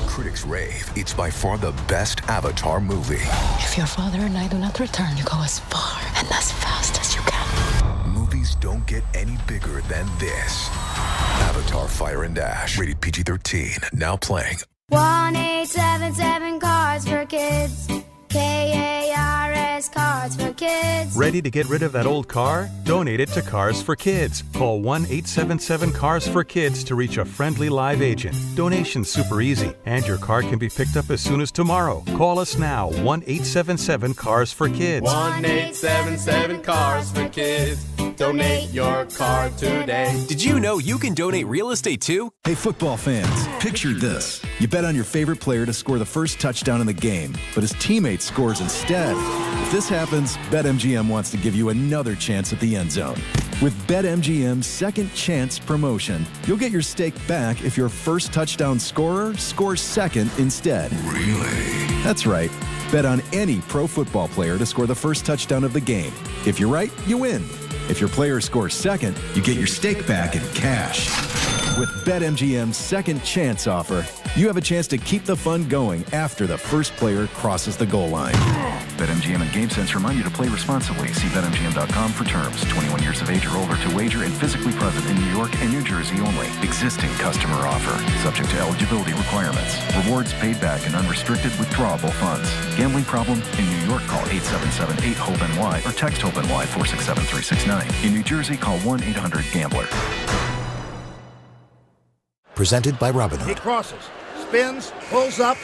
Critics rave it's by far the best Avatar movie. If your father and I do not return, you go as far and as fast as you can. Movies don't get any bigger than this. Avatar Fire and Ash, rated PG-13, now playing. 1-877 Cards for Kids. KARS Cards for Kids. Ready to get rid of that old car? Donate it to Cars for Kids. Call 1-877-CARS-FOR-KIDS to reach a friendly live agent. Donation's super easy, and your car can be picked up as soon as tomorrow. Call us now, 1-877-CARS-FOR-KIDS. 1-877-CARS-FOR-KIDS. Donate your car today. Did you know you can donate real estate too? Hey, football fans, picture this. You bet on your favorite player to score the first touchdown in the game, but his teammate scores instead. If this happens, BetMGM wants to give you another chance at the end zone. With BetMGM's second chance promotion, you'll get your stake back if your first touchdown scorer scores second instead. Really? That's right. Bet on any pro football player to score the first touchdown of the game. If you're right, you win. If your player scores second, you get your stake back in cash. With BetMGM's second chance offer, you have a chance to keep the fun going after the first player crosses the goal line. BetMGM and GameSense remind you to play responsibly. See BetMGM.com for terms. 21 years of age or older to wager and physically present in New York and New Jersey only. Existing customer offer. Subject to eligibility requirements. Rewards paid back in unrestricted withdrawable funds. Gambling problem? In New York, call 877-8-HOPE-NY or text HOPE-NY 467-369. In New Jersey, call 1-800-GAMBLER. Presented by Robinhood. He crosses, spins, pulls up.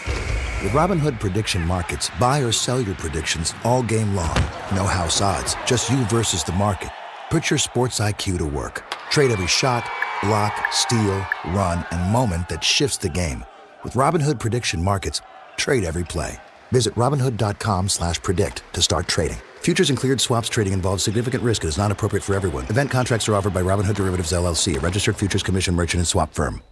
With Robinhood Prediction Markets, buy or sell your predictions all game long. No house odds, just you versus the market. Put your sports IQ to work. Trade every shot, block, steal, run, and moment that shifts the game. With Robinhood Prediction Markets, trade every play. Visit Robinhood.com/predict to start trading. Futures and cleared swaps trading involves significant risk and is not appropriate for everyone. Event contracts are offered by Robinhood Derivatives LLC, a registered futures commission merchant and swap firm.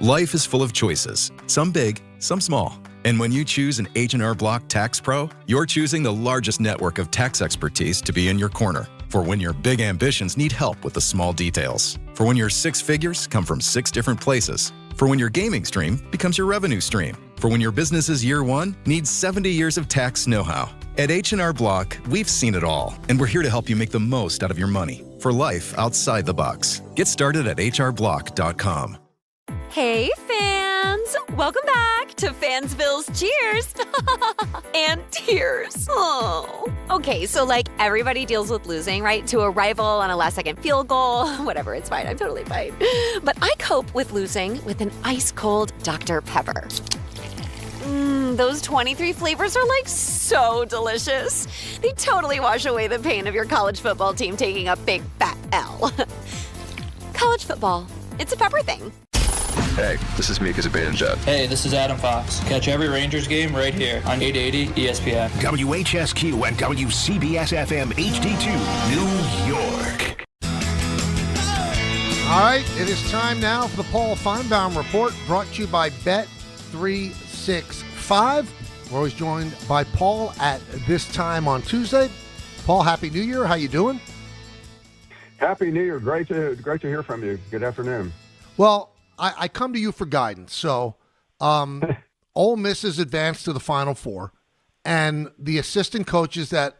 Life is full of choices, some big, some small. And when you choose an H&R Block Tax Pro, you're choosing the largest network of tax expertise to be in your corner. For when your big ambitions need help with the small details. For when your six figures come from 6 different places. For when your gaming stream becomes your revenue stream. For when your business's year one needs 70 years of tax know-how. At H&R Block, we've seen it all, and we're here to help you make the most out of your money for life outside the box. Get started at hrblock.com. Hey, fans! Welcome back to Fansville's Cheers and Tears. Oh. Okay, so everybody deals with losing, right? To a rival on a last-second field goal. Whatever, it's fine. I'm totally fine. But I cope with losing with an ice-cold Dr. Pepper. Those 23 flavors are so delicious. They totally wash away the pain of your college football team taking a big fat L. College football, it's a pepper thing. Hey, this is Mika Zibanejad. Hey, this is Adam Fox. Catch every Rangers game right here on 880 ESPN. WHSQ and WCBS-FM HD2, New York. All right, it is time now for the Paul Finebaum Report, brought to you by Bet365. We're always joined by Paul at this time on Tuesday. Paul, Happy New Year. How you doing? Happy New Year. Great to hear from you. Good afternoon. Well, I come to you for guidance. So, Ole Miss is advanced to the Final Four, and the assistant coaches that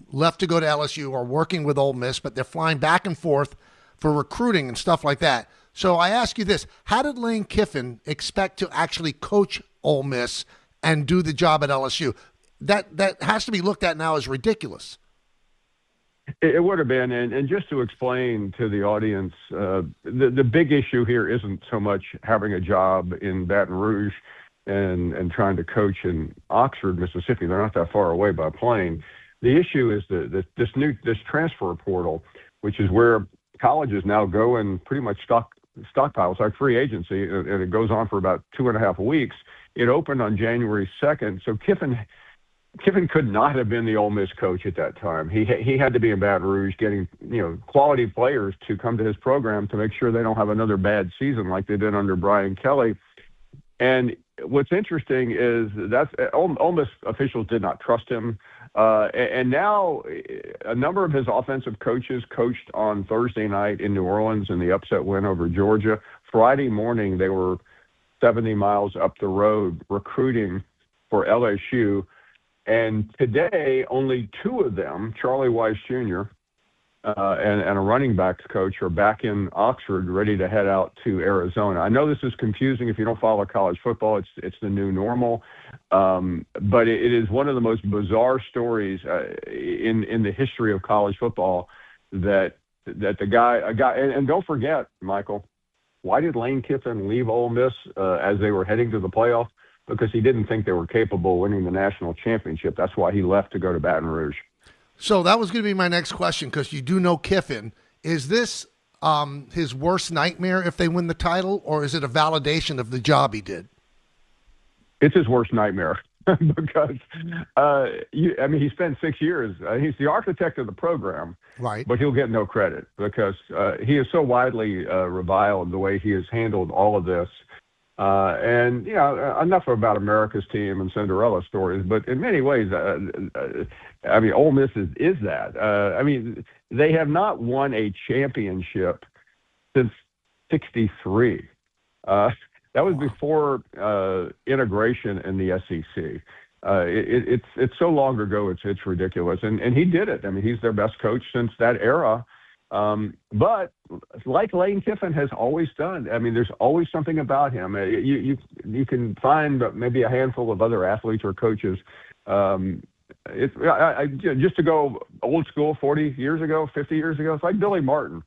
left to go to LSU are working with Ole Miss, but they're flying back and forth for recruiting and stuff like that. So I ask you this: how did Lane Kiffin expect to actually coach Ole Miss and do the job at LSU? That has to be looked at now as ridiculous. It would have been, and just to explain to the audience, the big issue here isn't so much having a job in Baton Rouge and trying to coach in Oxford, Mississippi. They're not that far away by plane. The issue is this transfer portal, which is where colleges now go and pretty much stockpile. It's like free agency, and it goes on for about 2.5 weeks. It opened on January 2nd, so Kiffin could not have been the Ole Miss coach at that time. He had to be in Baton Rouge getting quality players to come to his program to make sure they don't have another bad season like they did under Brian Kelly. And what's interesting is that Ole Miss officials did not trust him. And now a number of his offensive coaches coached on Thursday night in New Orleans in the upset win over Georgia. Friday morning, they were 70 miles up the road recruiting for LSU. And today, only 2 of them, Charlie Weiss Jr. and a running backs coach are back in Oxford, ready to head out to Arizona. I know this is confusing if you don't follow college football. It's the new normal, but it is one of the most bizarre stories in the history of college football. That a guy, and don't forget, Michael, why did Lane Kiffin leave Ole Miss as they were heading to the playoffs? Because he didn't think they were capable of winning the national championship. That's why he left to go to Baton Rouge. So that was going to be my next question, because you do know Kiffin. Is this his worst nightmare if they win the title, or is it a validation of the job he did? It's his worst nightmare because, he spent 6 years. He's the architect of the program, right? But he'll get no credit because he is so widely reviled the way he has handled all of this. And, enough about America's team and Cinderella stories, but in many ways, Ole Miss is that. They have not won a championship since '63. That was before integration in the SEC. It's so long ago, it's ridiculous. And he did it. He's their best coach since that era. But like Lane Kiffin has always done, there's always something about him. You can find maybe a handful of other athletes or coaches. Just to go old school, 40 years ago, 50 years ago, it's like Billy Martin.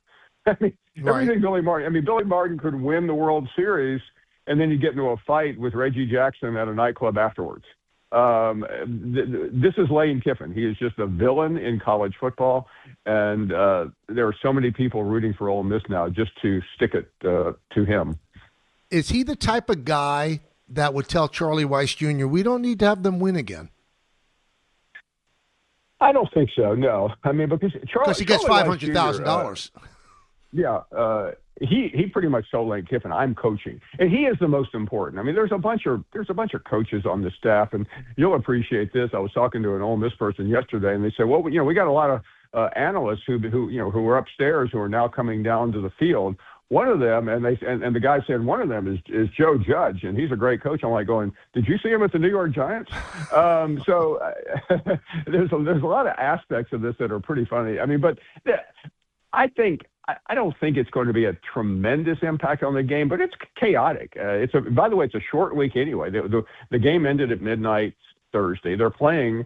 Everything Billy Martin. Billy Martin could win the World Series, and then you get into a fight with Reggie Jackson at a nightclub afterwards. This is Lane Kiffin. He is just a villain in college football, and there are so many people rooting for Ole Miss now just to stick it to him. Is he the type of guy that would tell Charlie Weiss Jr., we don't need to have them win again? I don't think so, no. Because he gets $500,000. He pretty much told Lane Kiffin, I'm coaching. And he is the most important. There's a bunch of coaches on the staff, and you'll appreciate this. I was talking to an Ole Miss person yesterday, and they said, well, we got a lot of analysts who were upstairs who are now coming down to the field. One of them, and the guy said one of them is Joe Judge, and he's a great coach. I'm like going, did you see him at the New York Giants? So there's a lot of aspects of this that are pretty funny. But I don't think it's going to be a tremendous impact on the game, but it's chaotic. By the way, it's a short week anyway. The game ended at midnight Thursday. They're playing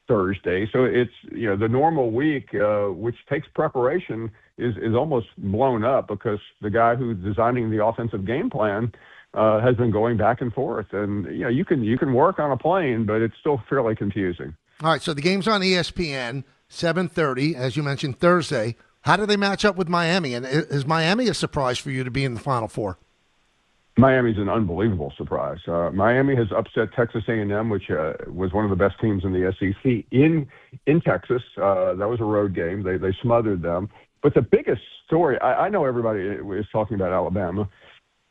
Thursday, so it's the normal week, which takes preparation, is almost blown up because the guy who's designing the offensive game plan has been going back and forth, and you can work on a plane, but it's still fairly confusing. All right, so the game's on ESPN, 7:30, as you mentioned, Thursday. How do they match up with Miami? And is Miami a surprise for you to be in the Final Four? Miami's an unbelievable surprise. Miami has upset Texas A&M, which was one of the best teams in the SEC in Texas. That was a road game. They smothered them. But the biggest story, I know everybody is talking about Alabama,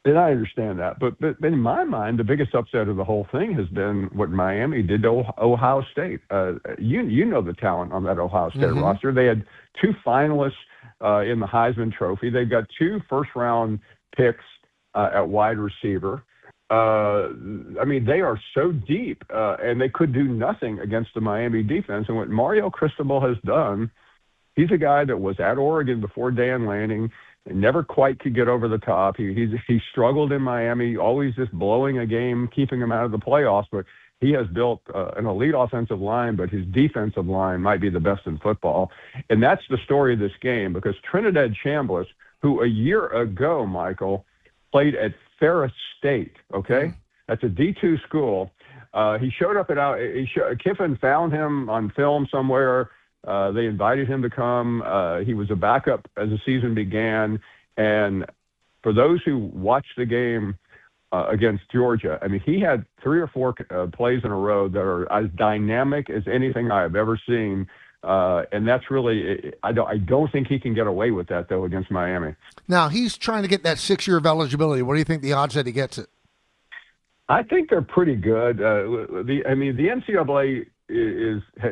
and I understand that. But in my mind, the biggest upset of the whole thing has been what Miami did to Ohio State. You know the talent on that Ohio State roster. They had 2 finalists in the Heisman Trophy. They've got 2 first-round picks at wide receiver. They are so deep, and they could do nothing against the Miami defense. And what Mario Cristobal has done, he's a guy that was at Oregon before Dan Lanning and never quite could get over the top. He struggled in Miami, always just blowing a game, keeping him out of the playoffs. But he has built an elite offensive line, but his defensive line might be the best in football. And that's the story of this game, because Trinidad Chambliss, who a year ago, Michael, played at Ferris State, okay? That's a D2 school. He showed up at Kiffin found him on film somewhere. They invited him to come. He was a backup as the season began. And for those who watched the game against Georgia, he had 3 or 4 plays in a row that are as dynamic as anything I have ever seen. And that's really, I don't think he can get away with that, though, against Miami. Now, he's trying to get that 6 year of eligibility. What do you think the odds that he gets it? I think they're pretty good. The NCAA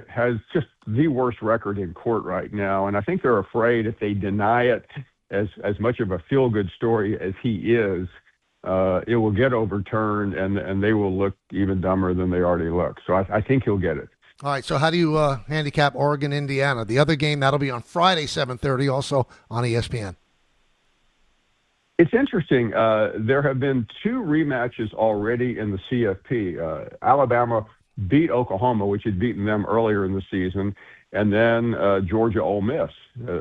has just the worst record in court right now, and I think they're afraid if they deny it as much of a feel-good story as he is, it will get overturned, and they will look even dumber than they already look. So I think he'll get it. All right, so how do you handicap Oregon, Indiana? The other game, that'll be on Friday, 7:30, also on ESPN. It's interesting. There have been 2 rematches already in the CFP. Alabama beat Oklahoma, which had beaten them earlier in the season, and then Georgia Ole Miss.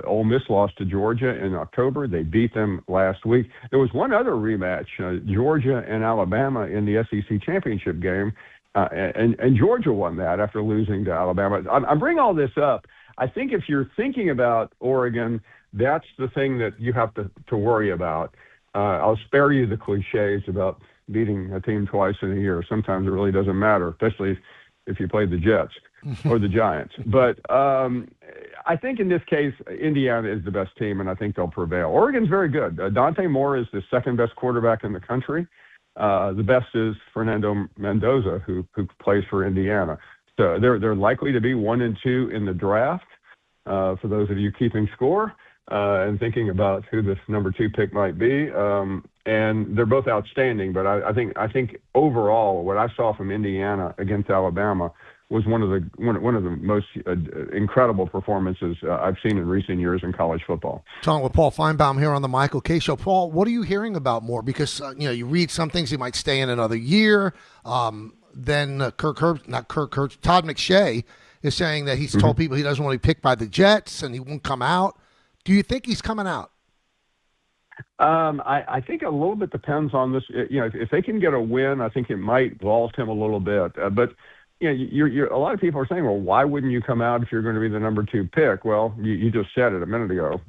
Ole Miss lost to Georgia in October. They beat them last week. There was one other rematch, Georgia and Alabama in the SEC championship game, and Georgia won that after losing to Alabama. I'm bringing all this up. I think if you're thinking about Oregon, that's the thing that you have to worry about. I'll spare you the cliches about beating a team twice in a year. Sometimes it really doesn't matter, especially if you play the Jets or the Giants. But I think in this case, Indiana is the best team, and I think they'll prevail. Oregon's very good. Dante Moore is the second-best quarterback in the country. The best is Fernando Mendoza, who plays for Indiana. So they're likely to be 1 and 2 in the draft. For those of you keeping score and thinking about who this number 2 pick might be, and they're both outstanding. But I think overall, what I saw from Indiana against Alabama was one of the most incredible performances I've seen in recent years in college football. Talking with Paul Finebaum here on the Michael K. Show. Paul, what are you hearing about Moore? Because you read some things he might stay in another year. Then Todd McShay is saying that he's told people he doesn't want to be picked by the Jets and he won't come out. Do you think he's coming out? I think a little bit depends on this. If they can get a win, I think it might vault him a little bit. But you're a lot of people are saying, well, why wouldn't you come out if you're going to be the number 2 pick? Well, you just said it a minute ago.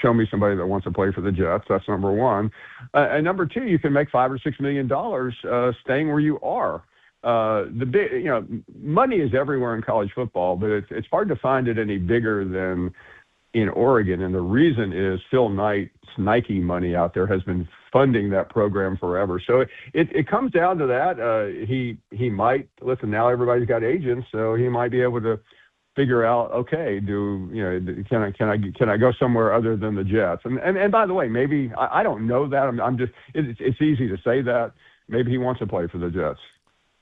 Show me somebody that wants to play for the Jets. That's number 1. And number 2, you can make $5 or $6 million staying where you are. Money is everywhere in college football, but it's hard to find it any bigger than in Oregon, and the reason is Phil Knight's Nike money out there has been funding that program forever. So it comes down to that. He might listen. Now everybody's got agents, so he might be able to figure out, okay, can I go somewhere other than the Jets? And by the way, maybe I don't know that. I'm just it's easy to say that. Maybe he wants to play for the Jets.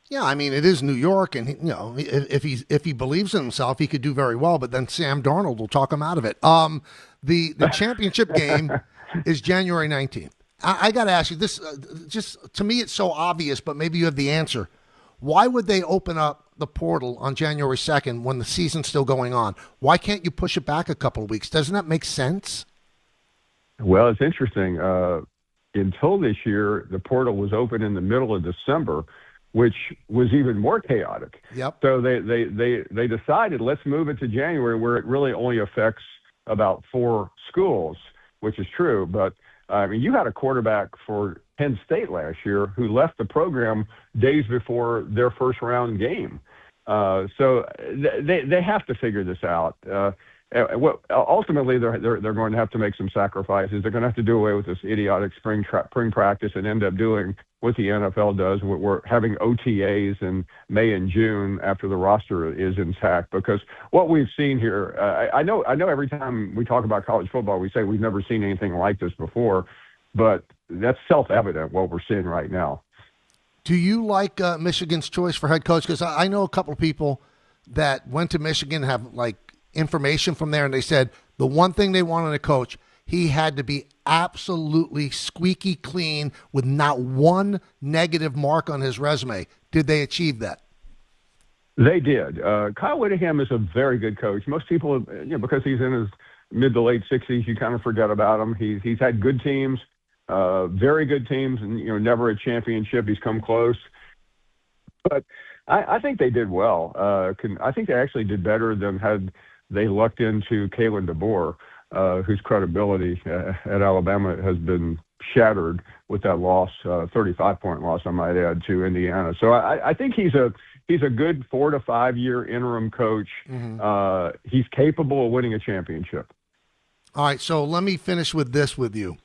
Yeah, I mean, it is New York, and if he believes in himself, he could do very well. But then Sam Darnold will talk him out of it. The championship game is January 19th. I got to ask you this. Just to me, it's so obvious, but maybe you have the answer. Why would they open up the portal on January 2nd when the season's still going on? Why can't you push it back a couple of weeks? Doesn't that make sense? Well, it's interesting. Until this year, the portal was open in the middle of December, which was even more chaotic. Yep. So they decided, let's move it to January, where it really only affects about 4 schools, which is true. But I mean, you had a quarterback for Penn State last year who left the program days before their first round game. So they have to figure this out. Ultimately, they're going to have to make some sacrifices. They're going to have to do away with this idiotic spring practice and end up doing what the NFL does. We're having OTAs in May and June after the roster is intact. Because what we've seen here, I know every time we talk about college football, we say we've never seen anything like this before, but that's self-evident what we're seeing right now. Do you like Michigan's choice for head coach? Because I know a couple of people that went to Michigan, have information from there, and they said the one thing they wanted in a coach, he had to be absolutely squeaky clean with not one negative mark on his resume. Did they achieve that? They did. Kyle Whittingham is a very good coach. Most people, because he's in his mid to late 60s, you kind of forget about him. He's had good teams, very good teams, and never a championship. He's come close, but I think they did well. I think they actually did better than had they lucked into Kalen DeBoer, whose credibility at Alabama has been shattered with that loss, 35-point loss, I might add, to Indiana. So I think he's a good 4 to 5 year interim coach. Mm-hmm. He's capable of winning a championship. All right, so let me finish with this with you.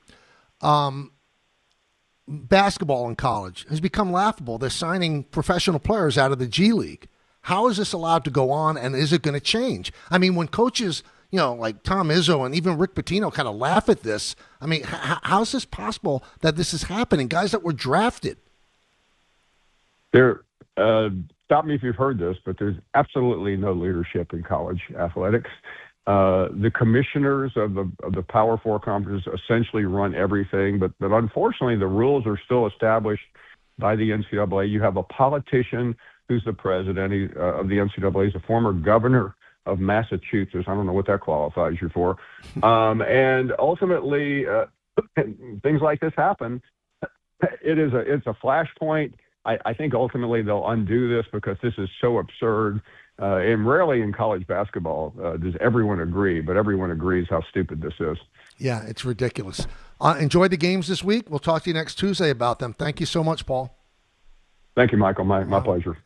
Basketball in college has become laughable. They're signing professional players out of the G League. How is this allowed to go on, and is it going to change? I mean, when coaches, like Tom Izzo and even Rick Pitino kind of laugh at this, I mean, how is this possible that this is happening? Guys that were drafted. There, stop me if you've heard this, but there's absolutely no leadership in college athletics. The commissioners of the Power Four conferences essentially run everything, but unfortunately the rules are still established by the NCAA. You have a politician who's the president of the NCAA. He's a former governor of Massachusetts. I don't know what that qualifies you for. And ultimately, things like this happen. It's a flashpoint. I think ultimately they'll undo this because this is so absurd. And rarely in college basketball does everyone agree, but everyone agrees how stupid this is. Yeah, it's ridiculous. Enjoy the games this week. We'll talk to you next Tuesday about them. Thank you so much, Paul. Thank you, Michael. My pleasure.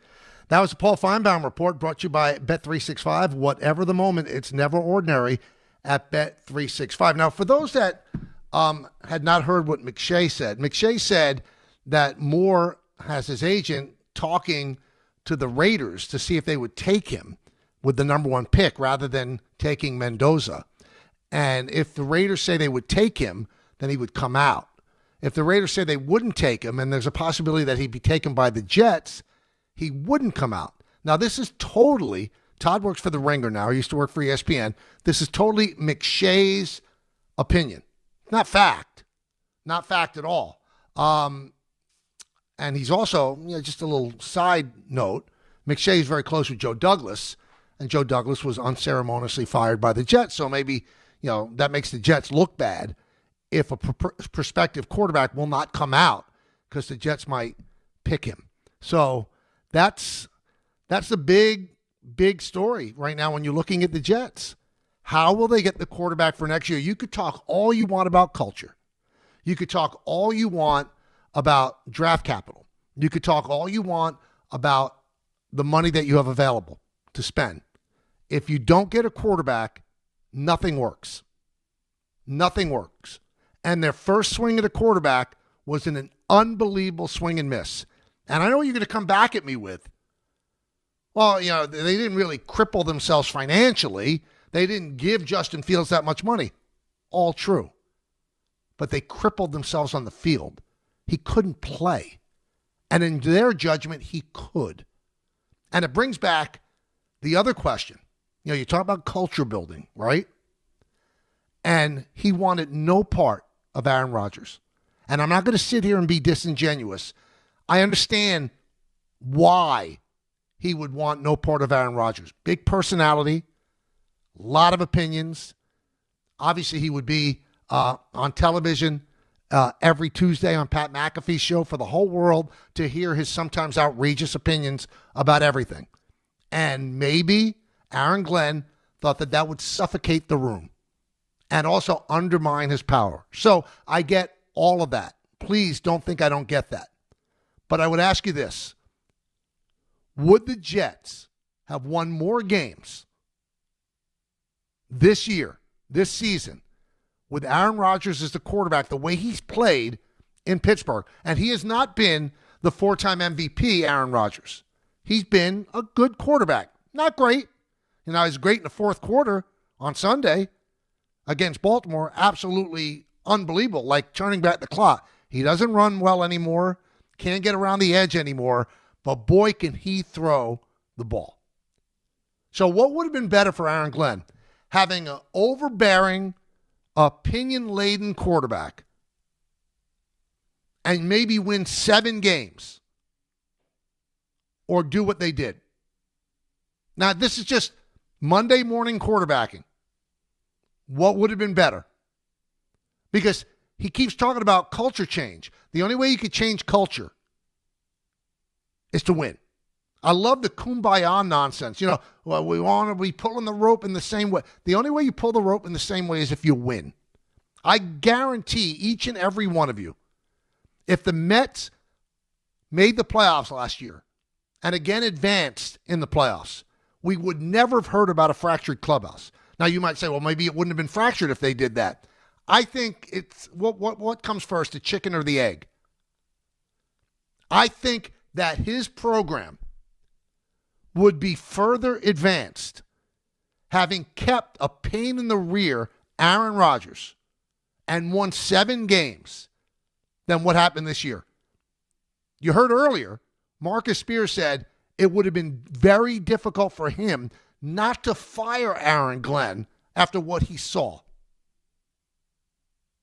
That was the Paul Finebaum Report, brought to you by Bet365. Whatever the moment, it's never ordinary at Bet365. Now, for those that had not heard what McShay said that Moore has his agent talking to the Raiders to see if they would take him with the number one pick rather than taking Mendoza. And if the Raiders say they would take him, then he would come out. If the Raiders say they wouldn't take him, and there's a possibility that he'd be taken by the Jets, he wouldn't come out. Now, this is totally, Todd works for the Ringer now. He used to work for ESPN. This is totally McShay's opinion. Not fact. Not fact at all. And he's also, just a little side note, McShay is very close with Joe Douglas, and Joe Douglas was unceremoniously fired by the Jets. So maybe, that makes the Jets look bad if a prospective quarterback will not come out because the Jets might pick him. So that's the big story right now when you're looking at the Jets. How will they get the quarterback for next year? You could talk all you want about culture. You could talk all you want about draft capital. You could talk all you want about the money that you have available to spend. If you don't get a quarterback, nothing works. Nothing works. And their first swing at a quarterback was an unbelievable swing and miss. And I know you're going to come back at me with, well, they didn't really cripple themselves financially. They didn't give Justin Fields that much money. All true. But they crippled themselves on the field. He couldn't play. And in their judgment, he could. And it brings back the other question. You talk about culture building, right? And he wanted no part of Aaron Rodgers. And I'm not going to sit here and be disingenuous. I understand why he would want no part of Aaron Rodgers. Big personality, a lot of opinions. Obviously, he would be on television every Tuesday on Pat McAfee's show for the whole world to hear his sometimes outrageous opinions about everything. And maybe Aaron Glenn thought that would suffocate the room and also undermine his power. So I get all of that. Please don't think I don't get that. But I would ask you this. Would the Jets have won more games this year, this season, with Aaron Rodgers as the quarterback, the way he's played in Pittsburgh? And he has not been the four-time MVP, Aaron Rodgers. He's been a good quarterback. Not great. He's great in the fourth quarter on Sunday against Baltimore. Absolutely unbelievable, like turning back the clock. He doesn't run well anymore, can't get around the edge anymore, but boy, can he throw the ball. So what would have been better for Aaron Glenn? Having an overbearing, opinion-laden quarterback and maybe win 7 games or do what they did. Now, this is just Monday morning quarterbacking. What would have been better? Because he keeps talking about culture change. The only way you could change culture is to win. I love the kumbaya nonsense. Well, we want to be pulling the rope in the same way. The only way you pull the rope in the same way is if you win. I guarantee each and every one of you, if the Mets made the playoffs last year and again advanced in the playoffs, we would never have heard about a fractured clubhouse. Now, you might say, well, maybe it wouldn't have been fractured if they did that. I think it's what comes first, the chicken or the egg? I think that his program would be further advanced having kept a pain in the rear Aaron Rodgers and won 7 games than what happened this year. You heard earlier, Marcus Spears said, it would have been very difficult for him not to fire Aaron Glenn after what he saw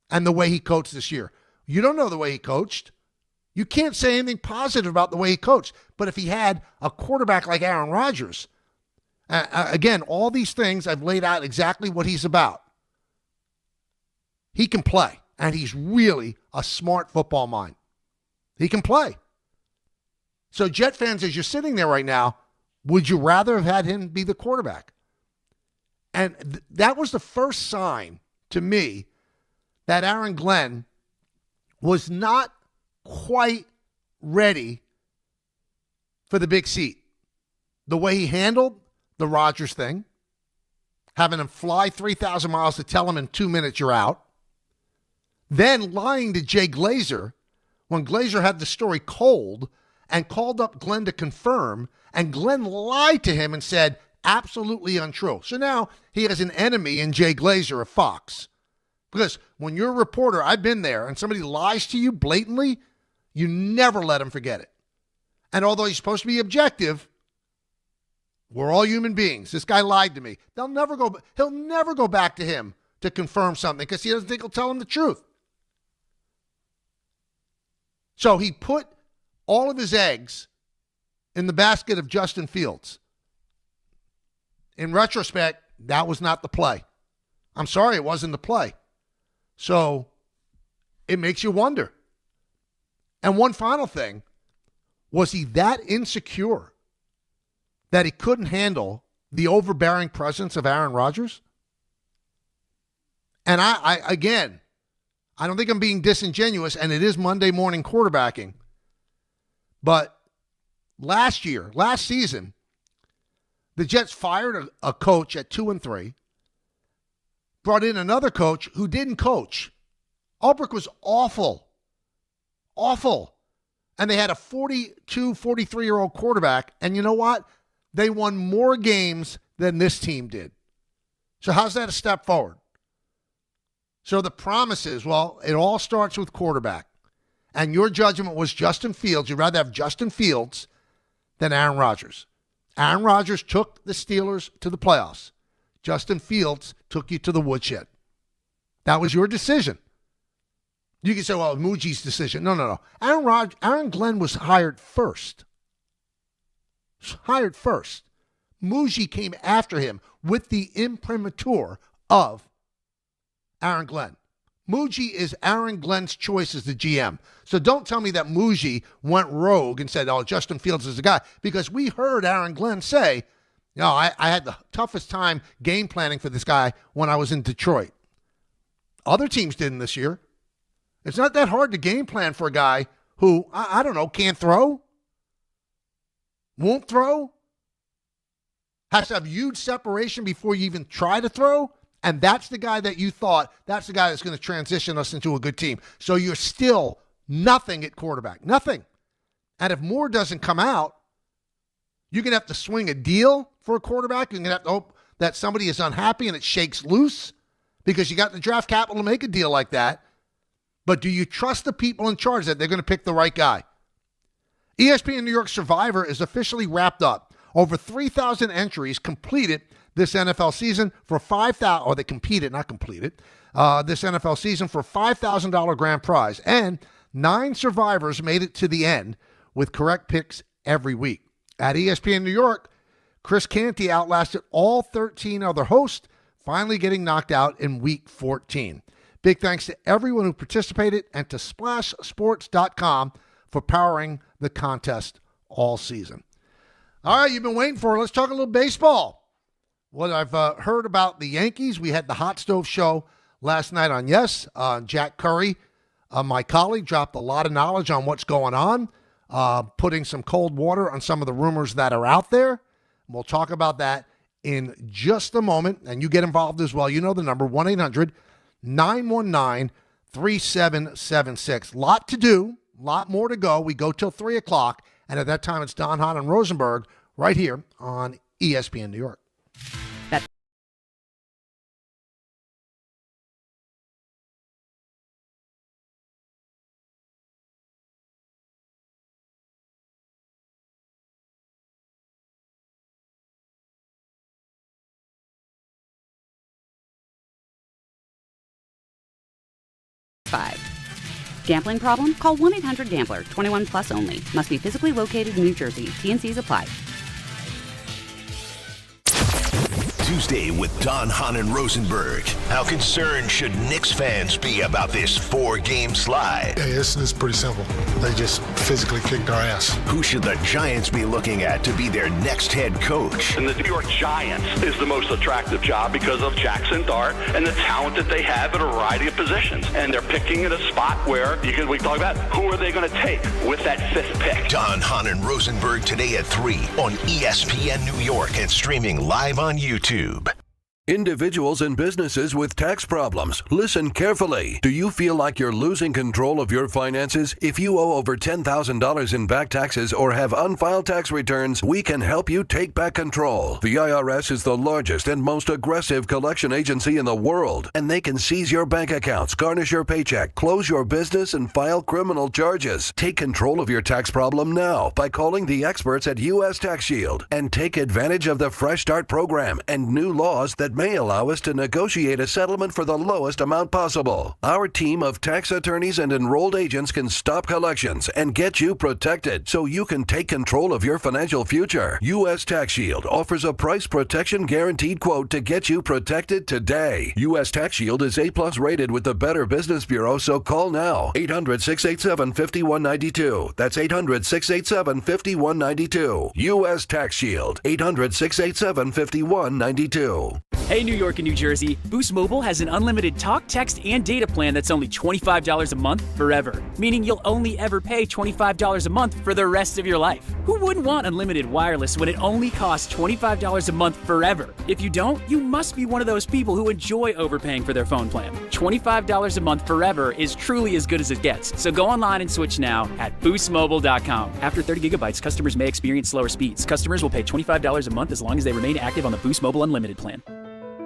and the way he coached this year. You don't know the way he coached. You can't say anything positive about the way he coached. But if he had a quarterback like Aaron Rodgers, again, all these things I've laid out exactly what he's about. He can play, and he's really a smart football mind. He can play. So Jet fans, as you're sitting there right now, would you rather have had him be the quarterback? And that was the first sign to me that Aaron Glenn was not quite ready for the big seat. The way he handled the Rodgers thing, having him fly 3,000 miles to tell him in 2 minutes you're out, then lying to Jay Glazer when Glazer had the story cold and called up Glenn to confirm, and Glenn lied to him and said, absolutely untrue. So now he has an enemy in Jay Glazer of Fox. Because when you're a reporter, I've been there, and somebody lies to you blatantly, you never let him forget it. And although he's supposed to be objective, we're all human beings. This guy lied to me. He'll never go back to him to confirm something because he doesn't think he'll tell him the truth. So he put all of his eggs in the basket of Justin Fields. In retrospect, that was not the play. I'm sorry, it wasn't the play. So it makes you wonder. And one final thing, was he that insecure that he couldn't handle the overbearing presence of Aaron Rodgers? And I don't think I'm being disingenuous, and it is Monday morning quarterbacking. But last season, the Jets fired a coach at 2-3, brought in another coach who didn't coach. Ulbrich was awful. And they had a 42, 43-year-old quarterback, and you know what? They won more games than this team did. So how's that a step forward? So the promise is, well, it all starts with quarterback. And your judgment was Justin Fields. You'd rather have Justin Fields than Aaron Rodgers. Aaron Rodgers took the Steelers to the playoffs. Justin Fields took you to the woodshed. That was your decision. You can say, well, Mougey's decision. No. Aaron Glenn was hired first. Mougey came after him with the imprimatur of Aaron Glenn. Mougey is Aaron Glenn's choice as the GM. So don't tell me that Mougey went rogue and said, oh, Justin Fields is the guy. Because we heard Aaron Glenn say, I had the toughest time game planning for this guy when I was in Detroit. Other teams didn't this year. It's not that hard to game plan for a guy who, I don't know, can't throw, won't throw, has to have huge separation before you even try to throw. And that's the guy that you thought, that's the guy that's going to transition us into a good team. So you're still nothing at quarterback. Nothing. And if Moore doesn't come out, you're going to have to swing a deal for a quarterback. You're going to have to hope that somebody is unhappy and it shakes loose because you got the draft capital to make a deal like that. But do you trust the people in charge that they're going to pick the right guy? ESPN New York Survivor is officially wrapped up. Over 3,000 entries completed this NFL season for $5,000, or they competed, not completed, this NFL season for $5,000 grand prize. And 9 survivors made it to the end with correct picks every week. At ESPN New York, Chris Canty outlasted all 13 other hosts, finally getting knocked out in week 14. Big thanks to everyone who participated and to SplashSports.com for powering the contest all season. All right, you've been waiting for it. Let's talk a little baseball. What I've heard about the Yankees, we had the Hot Stove Show last night on Yes. Jack Curry, my colleague, dropped a lot of knowledge on what's going on, putting some cold water on some of the rumors that are out there. We'll talk about that in just a moment, and you get involved as well. You know the number, 1-800-919-3776. Lot to do, lot more to go. We go till 3 o'clock, and at that time, it's Don, Hahn, and Rosenberg right here on ESPN New York. Gambling problem? Call 1-800-GAMBLER. 21 plus only. Must be physically located in New Jersey. T&Cs apply. Tuesday with Don, Hahn, and Rosenberg. How concerned should Knicks fans be about this 4-game slide? Hey, it's pretty simple. They just physically kicked our ass. Who should the Giants be looking at to be their next head coach? And the New York Giants is the most attractive job because of Jackson Dart and the talent that they have at a variety of positions. And they're picking at a spot where we talk about who are they going to take with that 5th pick. Don, Hahn, and Rosenberg today at 3 on ESPN New York and streaming live on YouTube. Individuals and businesses with tax problems, listen carefully. Do you feel like you're losing control of your finances? If you owe over $10,000 in back taxes or have unfiled tax returns, we can help you take back control. The IRS is the largest and most aggressive collection agency in the world, and they can seize your bank accounts, garnish your paycheck, close your business, and file criminal charges. Take control of your tax problem now by calling the experts at U.S. Tax Shield and take advantage of the Fresh Start program and new laws that may allow us to negotiate a settlement for the lowest amount possible. Our team of tax attorneys and enrolled agents can stop collections and get you protected so you can take control of your financial future. U.S. Tax Shield offers a price protection guaranteed quote to get you protected today. U.S. Tax Shield is A+ rated with the Better Business Bureau, so call now. 800-687-5192. That's 800-687-5192. U.S. Tax Shield. 800-687-5192. Hey, New York and New Jersey, Boost Mobile has an unlimited talk, text, and data plan that's only $25 a month forever, meaning you'll only ever pay $25 a month for the rest of your life. Who wouldn't want unlimited wireless when it only costs $25 a month forever? If you don't, you must be one of those people who enjoy overpaying for their phone plan. $25 a month forever is truly as good as it gets, so go online and switch now at boostmobile.com. After 30 gigabytes, customers may experience slower speeds. Customers will pay $25 a month as long as they remain active on the Boost Mobile Unlimited plan.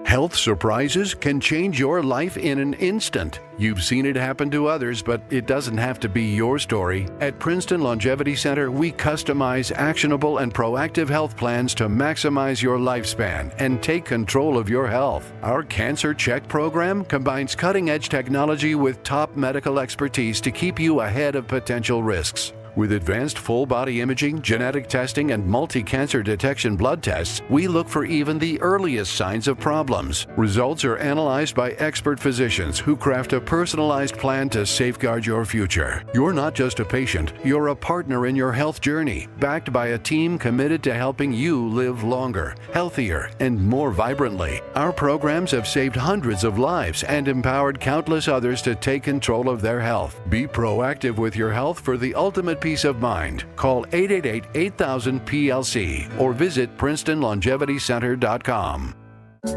Health surprises can change your life in an instant. You've seen it happen to others, but it doesn't have to be your story. At Princeton Longevity Center, we customize actionable and proactive health plans to maximize your lifespan and take control of your health. Our Cancer Check program combines cutting-edge technology with top medical expertise to keep you ahead of potential risks. With advanced full-body imaging, genetic testing, and multi-cancer detection blood tests, we look for even the earliest signs of problems. Results are analyzed by expert physicians who craft a personalized plan to safeguard your future. You're not just a patient, you're a partner in your health journey, backed by a team committed to helping you live longer, healthier, and more vibrantly. Our programs have saved hundreds of lives and empowered countless others to take control of their health. Be proactive with your health for the ultimate peace of mind. Call 888-8000-PLC or visit PrincetonLongevityCenter.com.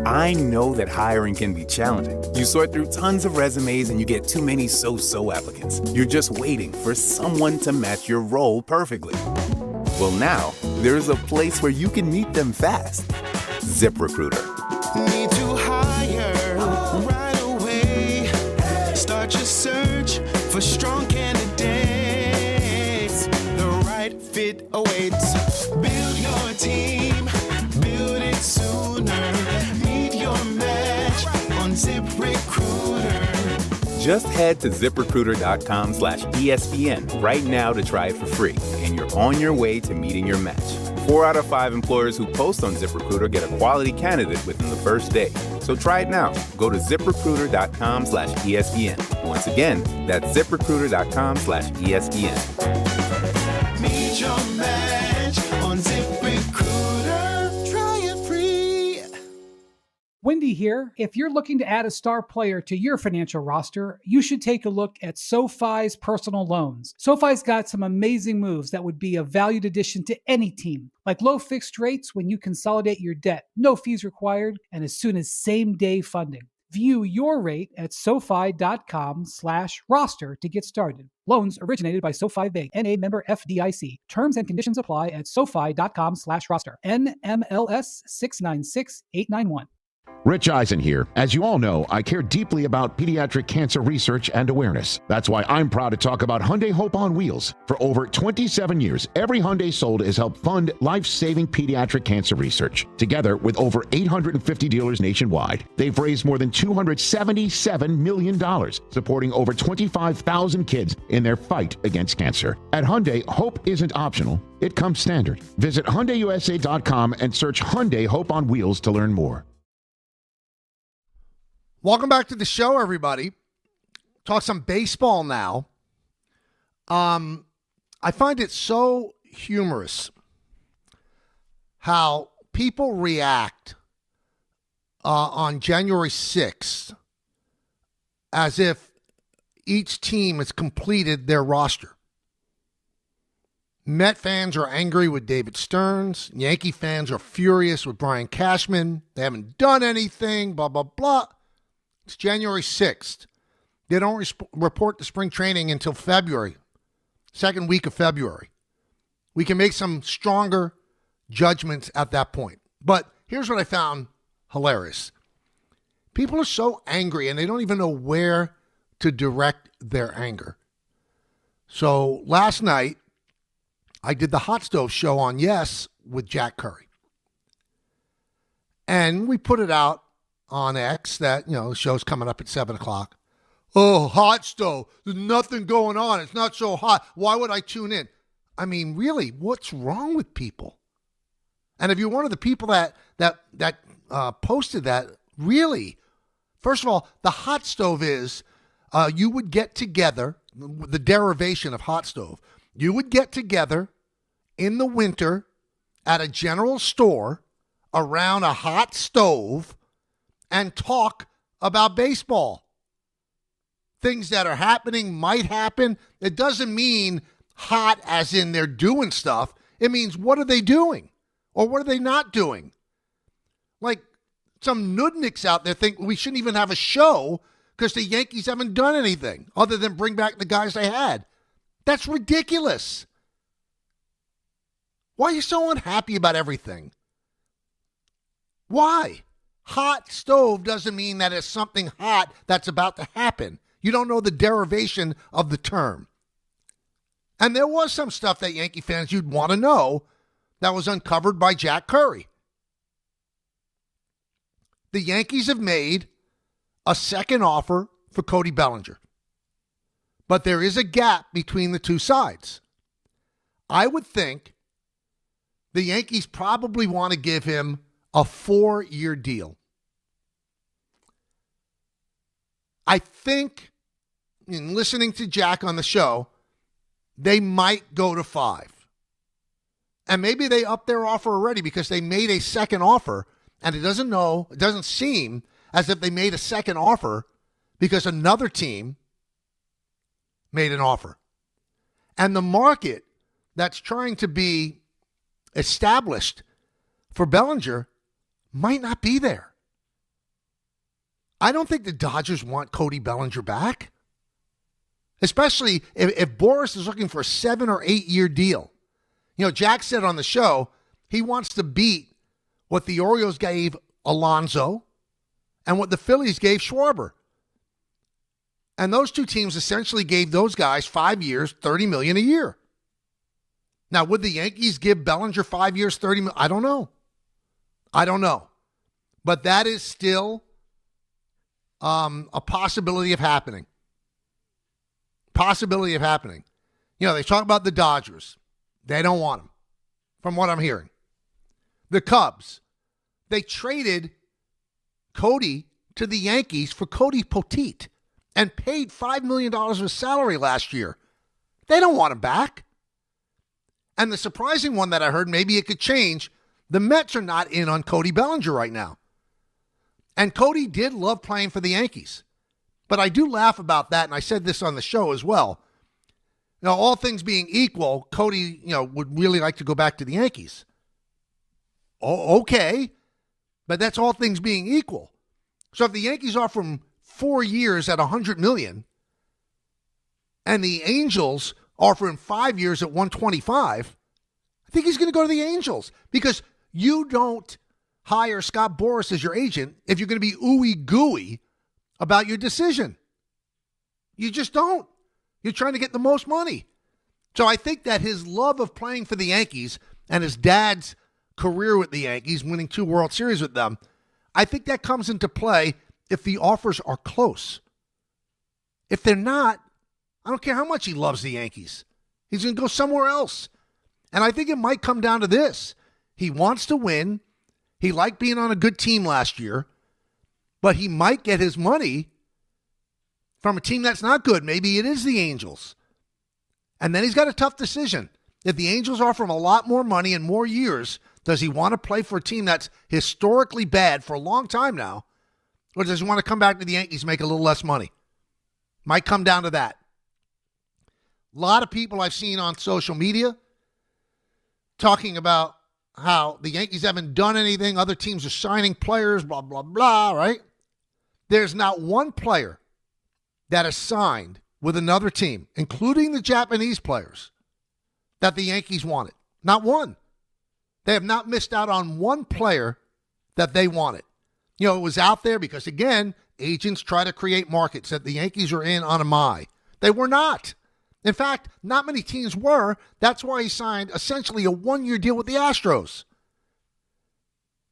I know that hiring can be challenging. You sort through tons of resumes and you get too many so-so applicants. You're just waiting for someone to match your role perfectly. Well, now, there's a place where you can meet them fast. ZipRecruiter. Need to hire right away. Start your search for strong candidates. Fit awaits. Build your team, build it sooner. Meet your match on ZipRecruiter. Just head to ZipRecruiter.com/ESPN right now to try it for free, and you're on your way to meeting your match. 4 out of 5 employers who post on ZipRecruiter get a quality candidate within the first day. So try it now. Go to ZipRecruiter.com/ESPN. Once again, that's ZipRecruiter.com/ESPN. Meet your match on ZipRecruiter. Try it free. Wendy here. If you're looking to add a star player to your financial roster, you should take a look at SoFi's personal loans. SoFi's got some amazing moves that would be a valued addition to any team, like low fixed rates when you consolidate your debt, no fees required, and as soon as same-day funding. View your rate at SoFi.com/roster to get started. Loans originated by SoFi Bank, N.A. member FDIC. Terms and conditions apply at SoFi.com/roster. NMLS 696891. Rich Eisen here. As you all know, I care deeply about pediatric cancer research and awareness. That's why I'm proud to talk about Hyundai Hope on Wheels. For over 27 years, every Hyundai sold has helped fund life-saving pediatric cancer research. Together with over 850 dealers nationwide, they've raised more than $277 million, supporting over 25,000 kids in their fight against cancer. At Hyundai, hope isn't optional. It comes standard. Visit HyundaiUSA.com and search Hyundai Hope on Wheels to learn more. Welcome back to the show, everybody. Talk some baseball now. I find it so humorous how people react on January 6th as if each team has completed their roster. Met fans are angry with David Stearns. Yankee fans are furious with Brian Cashman. They haven't done anything, blah, blah, blah. It's January 6th. They don't report the spring training until February, second week of February. We can make some stronger judgments at that point. But here's what I found hilarious. People are so angry and they don't even know where to direct their anger. So last night, I did the Hot Stove show on Yes with Jack Curry. And we put it out on X that, the show's coming up at 7 o'clock. Oh, Hot Stove. There's nothing going on. It's not so hot. Why would I tune in? I mean, really, what's wrong with people? And if you're one of the people that posted that, really, first of all, the Hot Stove is you would get together, the derivation of Hot Stove, you would get together in the winter at a general store around a hot stove and talk about baseball. Things that are happening might happen. It doesn't mean hot as in they're doing stuff. It means what are they doing or what are they not doing? Like some nudniks out there think we shouldn't even have a show because the Yankees haven't done anything other than bring back the guys they had. That's ridiculous. Why are you so unhappy about everything? Why? Hot stove doesn't mean that it's something hot that's about to happen. You don't know the derivation of the term. And there was some stuff that Yankee fans you'd want to know that was uncovered by Jack Curry. The Yankees have made a second offer for Cody Bellinger. But there is a gap between the two sides. I would think the Yankees probably want to give him a 4-year deal. I think, in listening to Jack on the show, they might go to 5. And maybe they upped their offer already because they made a second offer, and it doesn't seem as if they made a second offer because another team made an offer. And the market that's trying to be established for Bellinger might not be there. I don't think the Dodgers want Cody Bellinger back, especially if Boris is looking for a 7 or 8 year deal. Jack said on the show he wants to beat what the Orioles gave Alonso and what the Phillies gave Schwarber. And those two teams essentially gave those guys 5 years, $30 million a year. Now, would the Yankees give Bellinger 5 years, $30 million? I don't know. But that is still a possibility of happening. They talk about the Dodgers. They don't want him, from what I'm hearing. The Cubs, they traded Cody to the Yankees for Cody Poteet and paid $5 million of his salary last year. They don't want him back. And the surprising one that I heard, maybe it could change, the Mets are not in on Cody Bellinger right now. And Cody did love playing for the Yankees. But I do laugh about that, and I said this on the show as well. All things being equal, Cody, would really like to go back to the Yankees. Oh, okay. But that's all things being equal. So if the Yankees offer him 4 years at $100 million, and the Angels offer him 5 years at $125, I think he's going to go to the Angels because you don't hire Scott Boras as your agent if you're going to be ooey gooey about your decision. You just don't. You're trying to get the most money. So I think that his love of playing for the Yankees and his dad's career with the Yankees, winning 2 World Series with them, I think that comes into play if the offers are close. If they're not, I don't care how much he loves the Yankees. He's going to go somewhere else. And I think it might come down to this. He wants to win. He liked being on a good team last year. But he might get his money from a team that's not good. Maybe it is the Angels. And then he's got a tough decision. If the Angels offer him a lot more money and more years, does he want to play for a team that's historically bad for a long time now? Or does he want to come back to the Yankees and make a little less money? Might come down to that. A lot of people I've seen on social media talking about how the Yankees haven't done anything. Other teams are signing players, blah, blah, blah, right? There's not one player that is signed with another team, including the Japanese players, that the Yankees wanted. Not one. They have not missed out on one player that they wanted. You know, it was out there because, again, agents try to create markets that the Yankees are in on a MI. They were not. In fact, not many teams were. That's why he signed essentially a 1-year deal with the Astros.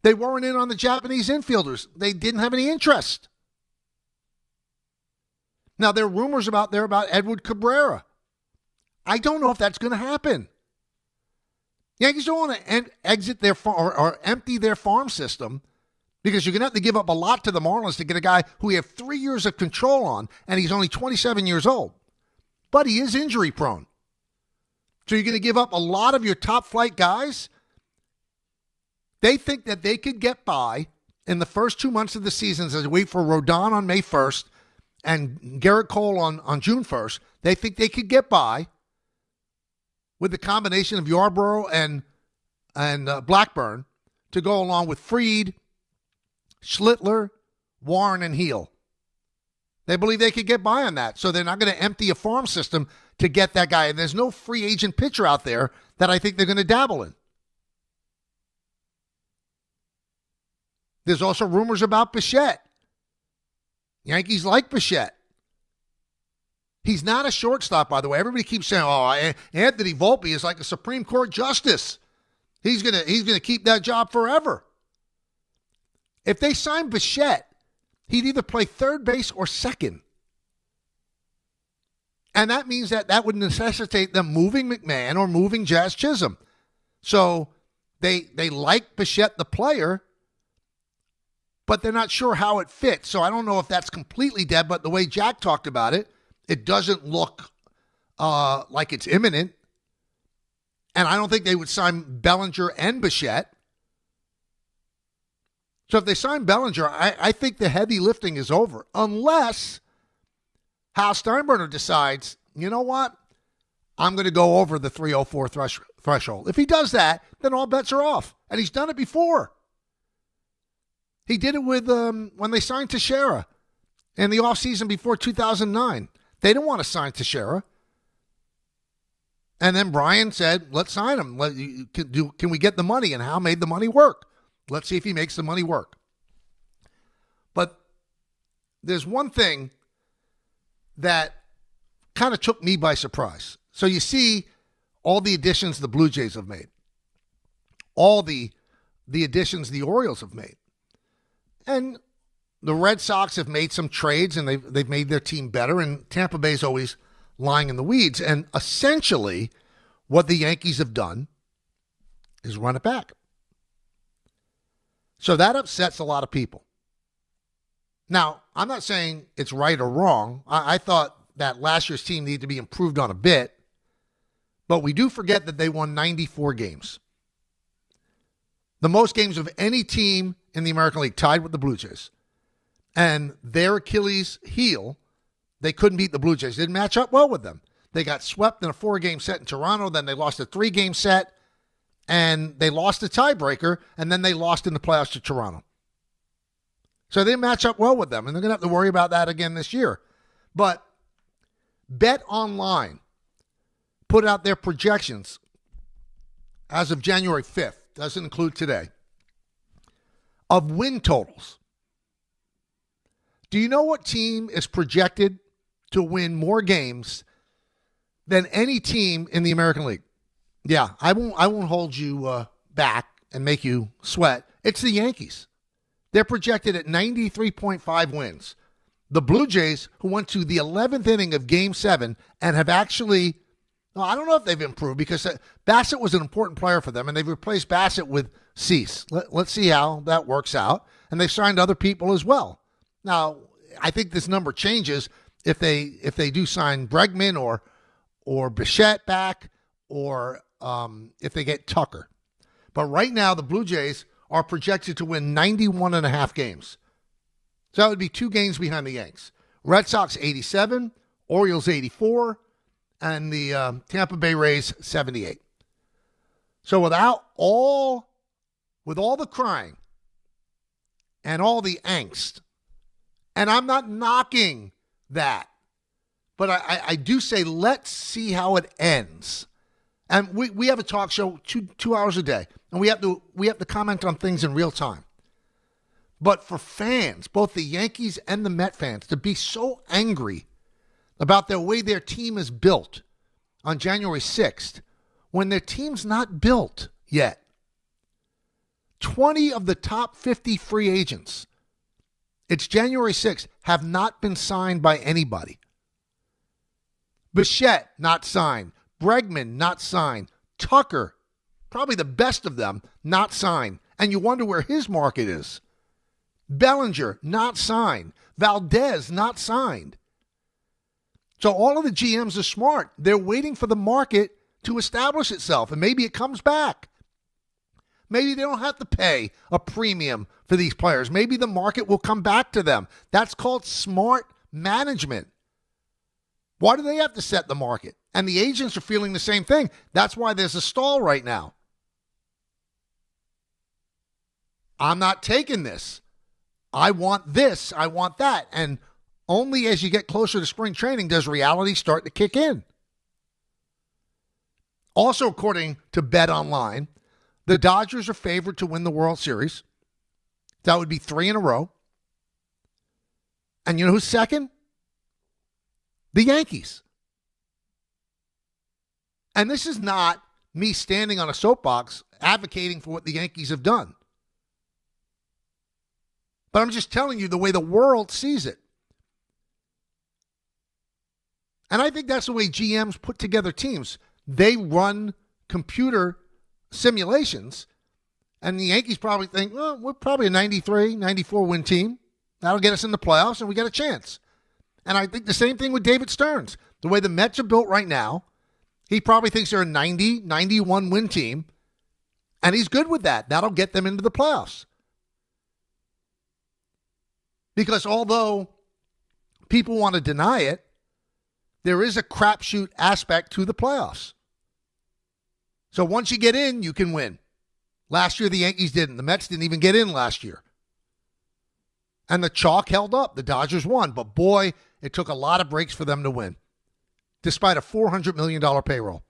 They weren't in on the Japanese infielders. They didn't have any interest. Now, there are rumors about Edward Cabrera. I don't know if that's going to happen. Yankees don't want to exit their or empty their farm system because you're going to have to give up a lot to the Marlins to get a guy who you have 3 years of control on, and he's only 27 years old. But he is injury prone. So you're going to give up a lot of your top flight guys? They think that they could get by in the first 2 months of the season as they wait for Rodon on May 1st and Garrett Cole on June 1st. They think they could get by with the combination of Yarbrough and Blackburn to go along with Fried, Schlittler, Warren, and Heel. They believe they could get by on that, so they're not going to empty a farm system to get that guy. And there's no free agent pitcher out there that I think they're going to dabble in. There's also rumors about Bichette. Yankees like Bichette. He's not a shortstop, by the way. Everybody keeps saying, Anthony Volpe is like a Supreme Court justice. He's gonna keep that job forever. If they sign Bichette, he'd either play third base or second. And that means that would necessitate them moving McMahon or moving Jazz Chisholm. So they like Bichette the player, but they're not sure how it fits. So I don't know if that's completely dead, but the way Jack talked about it, it doesn't look like it's imminent. And I don't think they would sign Bellinger and Bichette. So if they sign Bellinger, I think the heavy lifting is over. Unless Hal Steinbrenner decides, you know what? I'm going to go over the 304 threshold. If he does that, then all bets are off. And he's done it before. He did it with when they signed Teixeira in the offseason before 2009. They didn't want to sign Teixeira. And then Brian said, let's sign him. Can we get the money? And Hal made the money work. Let's see if he makes the money work. But there's one thing that kind of took me by surprise. So you see all the additions the Blue Jays have made. All the additions the Orioles have made. And the Red Sox have made some trades, and they've made their team better, and Tampa Bay's always lying in the weeds. And essentially, what the Yankees have done is run it back. So that upsets a lot of people. Now, I'm not saying it's right or wrong. I thought that last year's team needed to be improved on a bit, but we do forget that they won 94 games. The most games of any team in the American League, tied with the Blue Jays. And their Achilles heel, they couldn't beat the Blue Jays. They didn't match up well with them. They got swept in a 4-game set in Toronto. Then they lost a 3-game set. And they lost a tiebreaker. And then they lost in the playoffs to Toronto. So they didn't match up well with them. And they're going to have to worry about that again this year. But Bet Online put out their projections as of January 5th. Doesn't include today. of win totals. Do you know what team is projected to win more games than any team in the American League? Yeah, I won't hold you back and make you sweat. It's the Yankees. They're projected at 93.5 wins. The Blue Jays, who went to the 11th inning of Game 7 and have actually, well, I don't know if they've improved because Bassett was an important player for them, and they've replaced Bassett with Cease. Let's see how that works out. And they've signed other people as well. Now, I think this number changes if they do sign Bregman or Bichette back or if they get Tucker. But right now, the Blue Jays are projected to win 91.5 games. So that would be 2 games behind the Yanks. Red Sox 87, Orioles 84, and the Tampa Bay Rays 78. So with all the crying and all the angst, and I'm not knocking that, but I do say let's see how it ends. And we have a talk show 2 hours a day, and we have to comment on things in real time. But for fans, both the Yankees and the Met fans, to be so angry about the way their team is built on January 6th, when their team's not built yet. 20 of the top 50 free agents, it's January 6th, have not been signed by anybody. Bichette, not signed. Bregman, not signed. Tucker, probably the best of them, not signed. And you wonder where his market is. Bellinger, not signed. Valdez, not signed. So all of the GMs are smart. They're waiting for the market to establish itself, and maybe it comes back. Maybe they don't have to pay a premium for these players. Maybe the market will come back to them. That's called smart management. Why do they have to set the market? And the agents are feeling the same thing. That's why there's a stall right now. I'm not taking this. I want this. I want that. And only as you get closer to spring training does reality start to kick in. Also, according to Bet Online, the Dodgers are favored to win the World Series. That would be 3 in a row. And you know who's second? The Yankees. And this is not me standing on a soapbox advocating for what the Yankees have done. But I'm just telling you the way the world sees it. And I think that's the way GMs put together teams. They run computer simulations, and the Yankees probably think, well, we're probably a 93, 94 win team. That'll get us in the playoffs, and we got a chance. And I think the same thing with David Stearns. The way the Mets are built right now, he probably thinks they're a 90, 91 win team, and he's good with that. That'll get them into the playoffs. Because although people want to deny it, there is a crapshoot aspect to the playoffs. So once you get in, you can win. Last year, the Yankees didn't. The Mets didn't even get in last year. And the chalk held up. The Dodgers won. But boy, it took a lot of breaks for them to win, despite a $400 million payroll.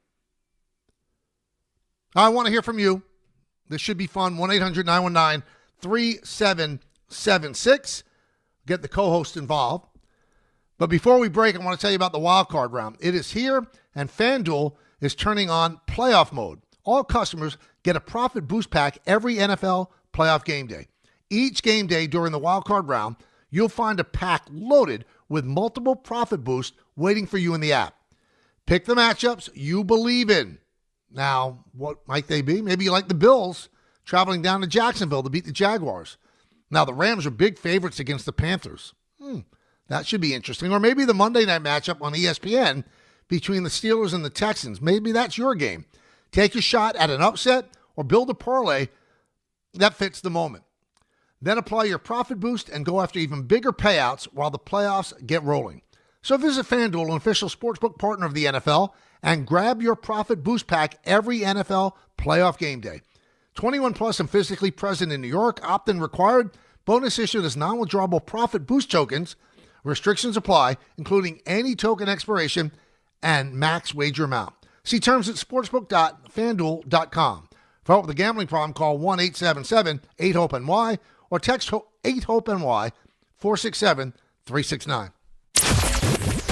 I want to hear from you. This should be fun. 1-800-919-3776. Get the co-host involved. But before we break, I want to tell you about the wild card round. It is here, and FanDuel is turning on playoff mode. All customers get a profit boost pack every NFL playoff game day. Each game day during the wild card round, you'll find a pack loaded with multiple profit boosts waiting for you in the app. Pick the matchups you believe in. Now, what might they be? Maybe you like the Bills traveling down to Jacksonville to beat the Jaguars. Now, the Rams are big favorites against the Panthers. That should be interesting. Or maybe the Monday night matchup on ESPN between the Steelers and the Texans. Maybe that's your game. Take a shot at an upset or build a parlay that fits the moment. Then apply your profit boost and go after even bigger payouts while the playoffs get rolling. So visit FanDuel, an official sportsbook partner of the NFL, and grab your profit boost pack every NFL playoff game day. 21 plus and physically present in New York. Opt-in required. Bonus issued as non-withdrawable profit boost tokens. Restrictions apply, including any token expiration and max wager amount. See terms at sportsbook.fanduel.com. For help with a gambling problem, call 1-877-8-HOPE-NY or text 8HOPE-NY 467-369.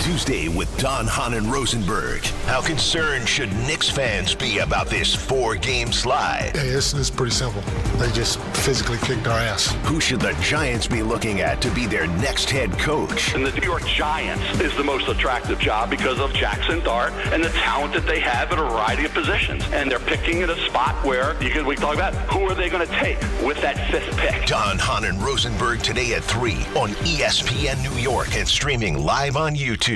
Tuesday with Don Hahn and Rosenberg. How concerned should Knicks fans be about this 4-game slide? Hey, it's pretty simple. They just physically kicked our ass. Who should the Giants be looking at to be their next head coach? And the New York Giants is the most attractive job because of Jackson Dart and the talent that they have at a variety of positions. And they're picking at a spot where we can talk about who are they going to take with that 5th pick. Don Hahn and Rosenberg today at 3 on ESPN New York and streaming live on YouTube.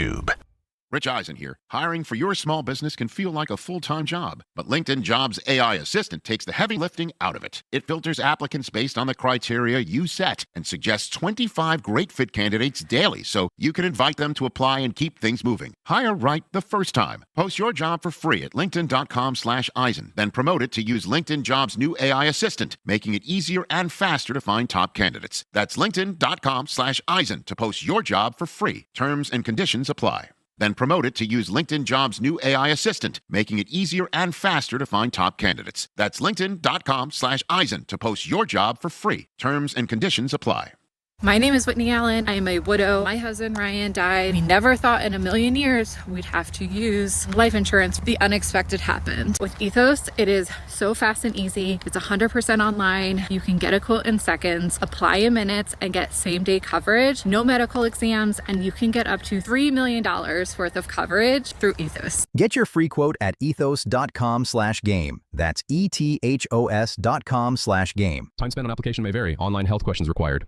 Rich Eisen here. Hiring for your small business can feel like a full-time job, but LinkedIn Jobs AI Assistant takes the heavy lifting out of it. It filters applicants based on the criteria you set and suggests 25 great fit candidates daily so you can invite them to apply and keep things moving. Hire right the first time. Post your job for free at linkedin.com/Eisen, then promote it to use LinkedIn Jobs' new AI Assistant, making it easier and faster to find top candidates. That's linkedin.com/Eisen to post your job for free. Terms and conditions apply. Then promote it to use LinkedIn Jobs' new AI Assistant, making it easier and faster to find top candidates. That's linkedin.com/Eisen to post your job for free. Terms and conditions apply. My name is Whitney Allen. I am a widow. My husband Ryan died. We never thought in a million years we'd have to use life insurance. The unexpected happened. With Ethos, it is so fast and easy. It's 100% online. You can get a quote in seconds, apply in minutes, and get same-day coverage. No medical exams, and you can get up to $3 million worth of coverage through Ethos. Get your free quote at ethos.com/game. That's ETHOS.com/game. Time spent on application may vary. Online health questions required.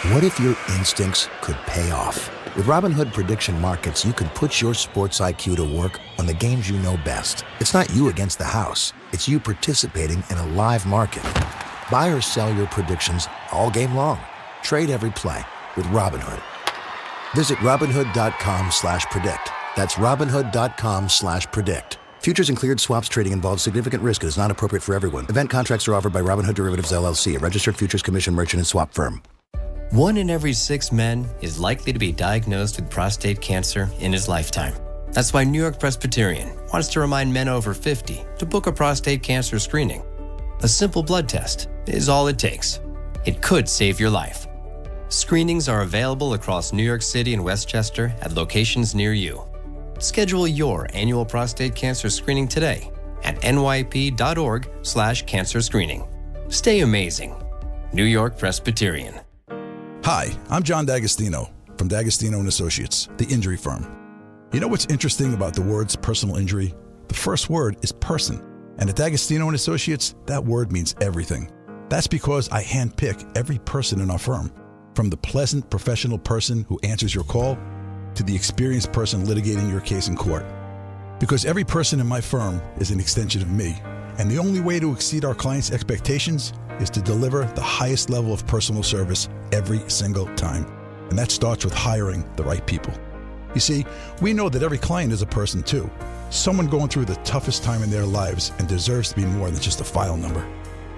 What if your instincts could pay off? With Robinhood Prediction Markets, you can put your sports IQ to work on the games you know best. It's not you against the house. It's you participating in a live market. Buy or sell your predictions all game long. Trade every play with Robinhood. Visit Robinhood.com/predict. That's Robinhood.com/predict. Futures and cleared swaps trading involves significant risk and is not appropriate for everyone. Event contracts are offered by Robinhood Derivatives LLC, a registered futures commission merchant and swap firm. 1 in every 6 men is likely to be diagnosed with prostate cancer in his lifetime. That's why New York Presbyterian wants to remind men over 50 to book a prostate cancer screening. A simple blood test is all it takes. It could save your life. Screenings are available across New York City and Westchester at locations near you. Schedule your annual prostate cancer screening today at nyp.org/cancer screening. Stay amazing. New York Presbyterian. Hi, I'm John D'Agostino from D'Agostino & Associates, the injury firm. You know what's interesting about the words personal injury? The first word is person. And at D'Agostino & Associates, that word means everything. That's because I handpick every person in our firm, from the pleasant professional person who answers your call to the experienced person litigating your case in court. Because every person in my firm is an extension of me, and the only way to exceed our clients' expectations is to deliver the highest level of personal service every single time. And that starts with hiring the right people. You see, we know that every client is a person too. Someone going through the toughest time in their lives and deserves to be more than just a file number.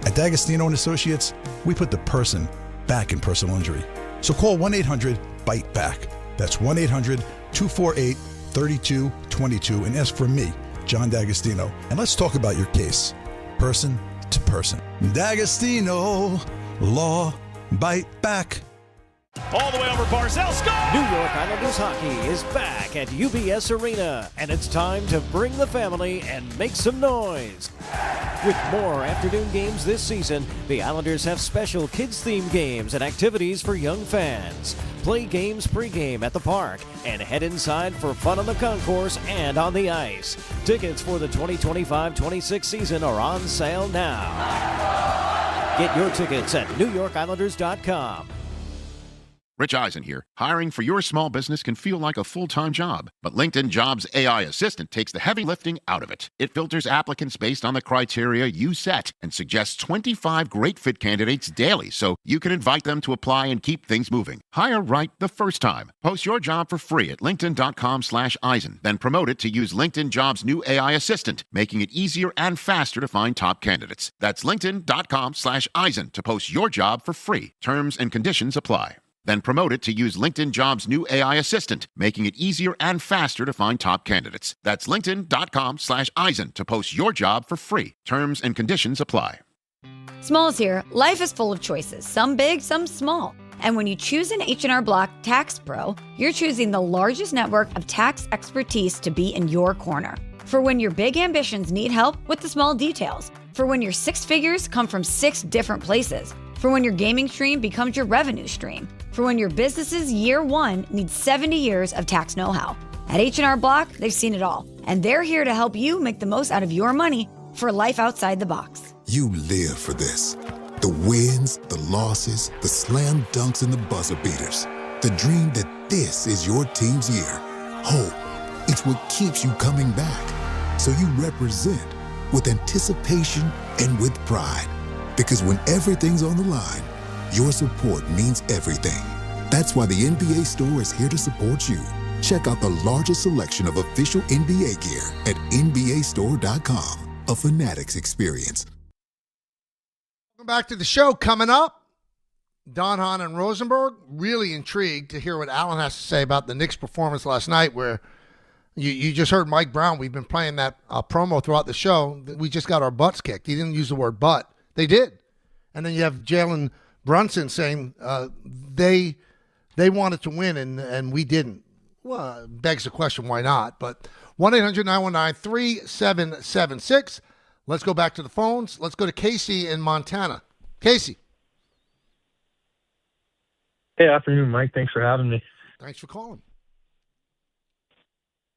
At D'Agostino & Associates, we put the person back in personal injury. So call 1-800-BITE-BACK. That's 1-800-248-3222 and ask for me, John D'Agostino. And let's talk about your case, person to person. D'Agostino, law, bite back. All the way over Barzell, score! New York Islanders hockey is back at UBS Arena, and it's time to bring the family and make some noise. With more afternoon games this season, the Islanders have special kids-themed games and activities for young fans. Play games pregame at the park and head inside for fun on the concourse and on the ice. Tickets for the 2025-26 season are on sale now. Get your tickets at NewYorkIslanders.com. Rich Eisen here. Hiring for your small business can feel like a full-time job, but LinkedIn Jobs AI Assistant takes the heavy lifting out of it. It filters applicants based on the criteria you set and suggests 25 great fit candidates daily so you can invite them to apply and keep things moving. Hire right the first time. Post your job for free at linkedin.com/Eisen, then promote it to use LinkedIn Jobs' new AI Assistant, making it easier and faster to find top candidates. That's linkedin.com/Eisen to post your job for free. Terms and conditions apply. Then promote it to use LinkedIn Jobs' new AI Assistant, making it easier and faster to find top candidates. That's linkedin.com/Eisen to post your job for free. Terms and conditions apply. Smalls here. Life is full of choices, some big, some small. And when you choose an H&R Block Tax Pro, you're choosing the largest network of tax expertise to be in your corner. For when your big ambitions need help with the small details. For when your six figures come from 6 different places. For when your gaming stream becomes your revenue stream. For when your business's year one needs 70 years of tax know-how. At H&R Block, they've seen it all. And they're here to help you make the most out of your money for life outside the box. You live for this. The wins, the losses, the slam dunks, and the buzzer beaters. The dream that this is your team's year. Hope, it's what keeps you coming back. So you represent with anticipation and with pride. Because when everything's on the line, your support means everything. That's why the NBA Store is here to support you. Check out the largest selection of official NBA gear at NBAstore.com. A Fanatics experience. Welcome back to the show. Coming up, Don Hahn and Rosenberg. Really intrigued to hear what Alan has to say about the Knicks' performance last night, where you just heard Mike Brown. We've been playing that promo throughout the show. We just got our butts kicked. He didn't use the word butt. They did. And then you have Jalen Brunson saying they wanted to win and we didn't. Well, begs the question, why not? But 1-800-919-3776. Let's go back to the phones. Let's go to Casey in Montana. Casey. Hey, afternoon, Mike. Thanks for having me. Thanks for calling.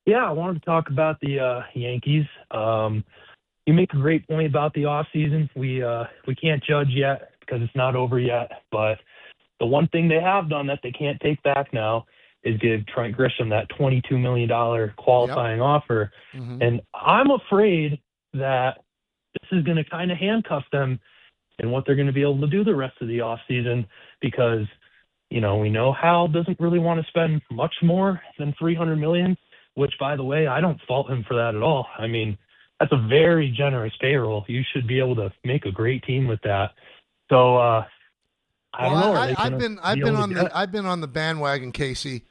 Yeah, I wanted to talk about the Yankees. You make a great point about the offseason. We can't judge yet because it's not over yet. But the one thing they have done that they can't take back now is give Trent Grisham that $22 million qualifying offer. Mm-hmm. And I'm afraid that this is going to kind of handcuff them in what they're going to be able to do the rest of the offseason because, we know Hal doesn't really want to spend much more than $300 million, which, by the way, I don't fault him for that at all. I mean, that's a very generous payroll. You should be able to make a great team with that. So I don't know. I've been on the bandwagon, Casey,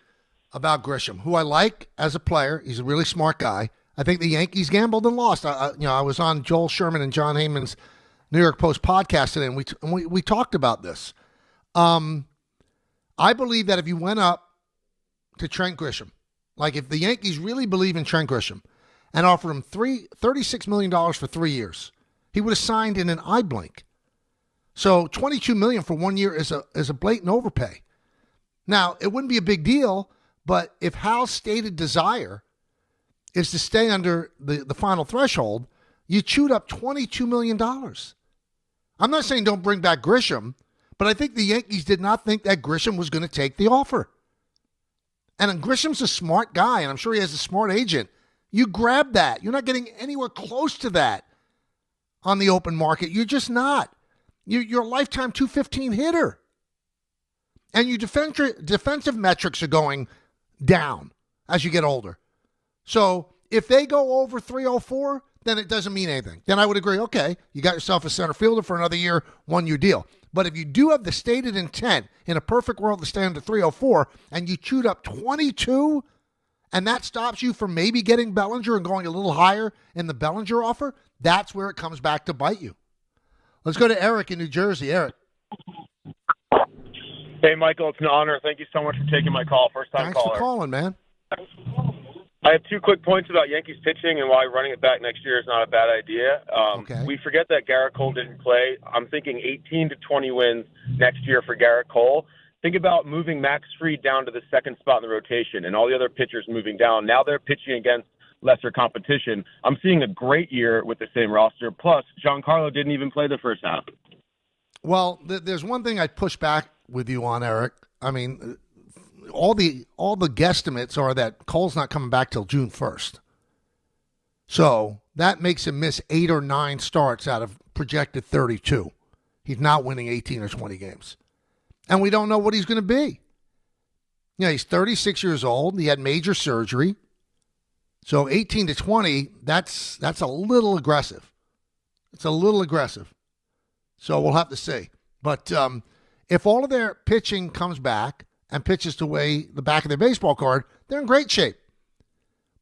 about Grisham, who I like as a player. He's a really smart guy. I think the Yankees gambled and lost. I was on Joel Sherman and John Heyman's New York Post podcast today, and we talked about this. I believe that if you went up to Trent Grisham, like if the Yankees really believe in Trent Grisham and offered him $36 million for 3 years, he would have signed in an eye blink. So $22 million for 1 year is a blatant overpay. Now, it wouldn't be a big deal, but if Hal's stated desire is to stay under the final threshold, you chewed up $22 million. I'm not saying don't bring back Grisham, but I think the Yankees did not think that Grisham was going to take the offer. And Grisham's a smart guy, and I'm sure he has a smart agent. You grab that. You're not getting anywhere close to that on the open market. You're just not. You're a lifetime 215 hitter. And your defensive metrics are going down as you get older. So if they go over 304, then it doesn't mean anything. Then I would agree, okay, you got yourself a center fielder for another year, 1 year deal. But if you do have the stated intent in a perfect world to stay under 304 and you chewed up 22 and that stops you from maybe getting Bellinger and going a little higher in the Bellinger offer, that's where it comes back to bite you. Let's go to Eric in New Jersey. Eric. Hey, Michael, it's an honor. Thank you so much for taking my call. First-time caller. Thanks for calling, man. I have 2 quick points about Yankees pitching and why running it back next year is not a bad idea. We forget that Garrett Cole didn't play. I'm thinking 18 to 20 wins next year for Garrett Cole. Think about moving Max Fried down to the second spot in the rotation and all the other pitchers moving down. Now they're pitching against lesser competition. I'm seeing a great year with the same roster. Plus, Giancarlo didn't even play the first half. Well, there's one thing I'd push back with you on, Eric. I mean, all the guesstimates are that Cole's not coming back till June 1st. So that makes him miss 8 or 9 starts out of projected 32. He's not winning 18 or 20 games. And we don't know what he's going to be. He's 36 years old. He had major surgery. So 18 to 20, that's a little aggressive. It's a little aggressive. So we'll have to see. But if all of their pitching comes back and pitches to the back of their baseball card, they're in great shape.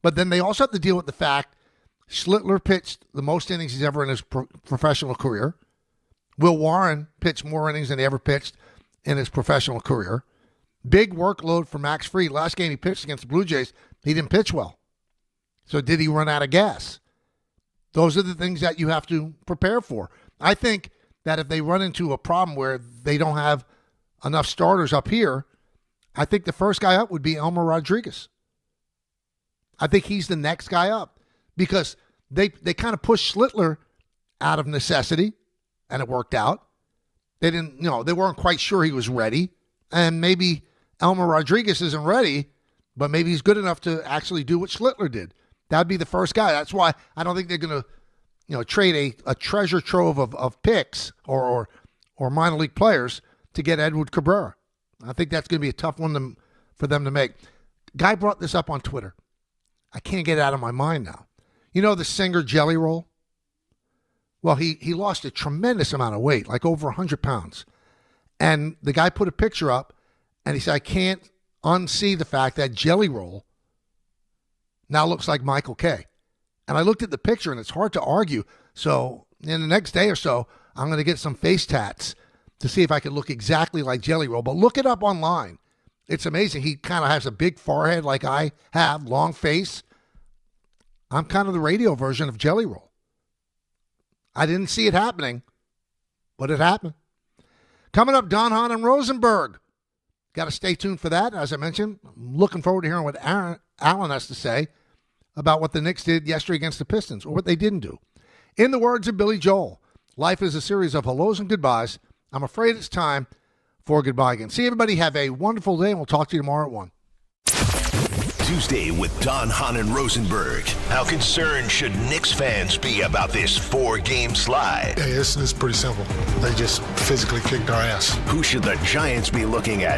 But then they also have to deal with the fact Schlittler pitched the most innings he's ever in his professional career. Will Warren pitched more innings than he ever pitched in his professional career. Big workload for Max Fried. Last game he pitched against the Blue Jays, he didn't pitch well. So did he run out of gas? Those are the things that you have to prepare for. I think that if they run into a problem where they don't have enough starters up here, I think the first guy up would be Elmer Rodriguez. I think he's the next guy up because they kind of pushed Schlittler out of necessity, and it worked out. They didn't, they weren't quite sure he was ready, and maybe Elmer Rodriguez isn't ready, but maybe he's good enough to actually do what Schlittler did. That'd be the first guy. That's why I don't think they're going to, trade a treasure trove of picks or minor league players to get Edward Cabrera. I think that's going to be a tough one for them to make. Guy brought this up on Twitter. I can't get it out of my mind now. You know the singer Jelly Roll? Well, he lost a tremendous amount of weight, like over 100 pounds. And the guy put a picture up, and he said, I can't unsee the fact that Jelly Roll now looks like Michael Kay. And I looked at the picture, and it's hard to argue. So in the next day or so, I'm going to get some face tats to see if I can look exactly like Jelly Roll. But look it up online. It's amazing. He kind of has a big forehead like I have, long face. I'm kind of the radio version of Jelly Roll. I didn't see it happening, but it happened. Coming up, Don Hahn and Rosenberg. Got to stay tuned for that. As I mentioned, I'm looking forward to hearing what Allen has to say about what the Knicks did yesterday against the Pistons, or what they didn't do. In the words of Billy Joel, life is a series of hellos and goodbyes. I'm afraid it's time for goodbye again. See everybody. Have a wonderful day, and we'll talk to you tomorrow at 1. Tuesday with Don Hahn and Rosenberg. How concerned should Knicks fans be about this 4-game slide? Hey, it's pretty simple. They just physically kicked our ass. Who should the Giants be looking at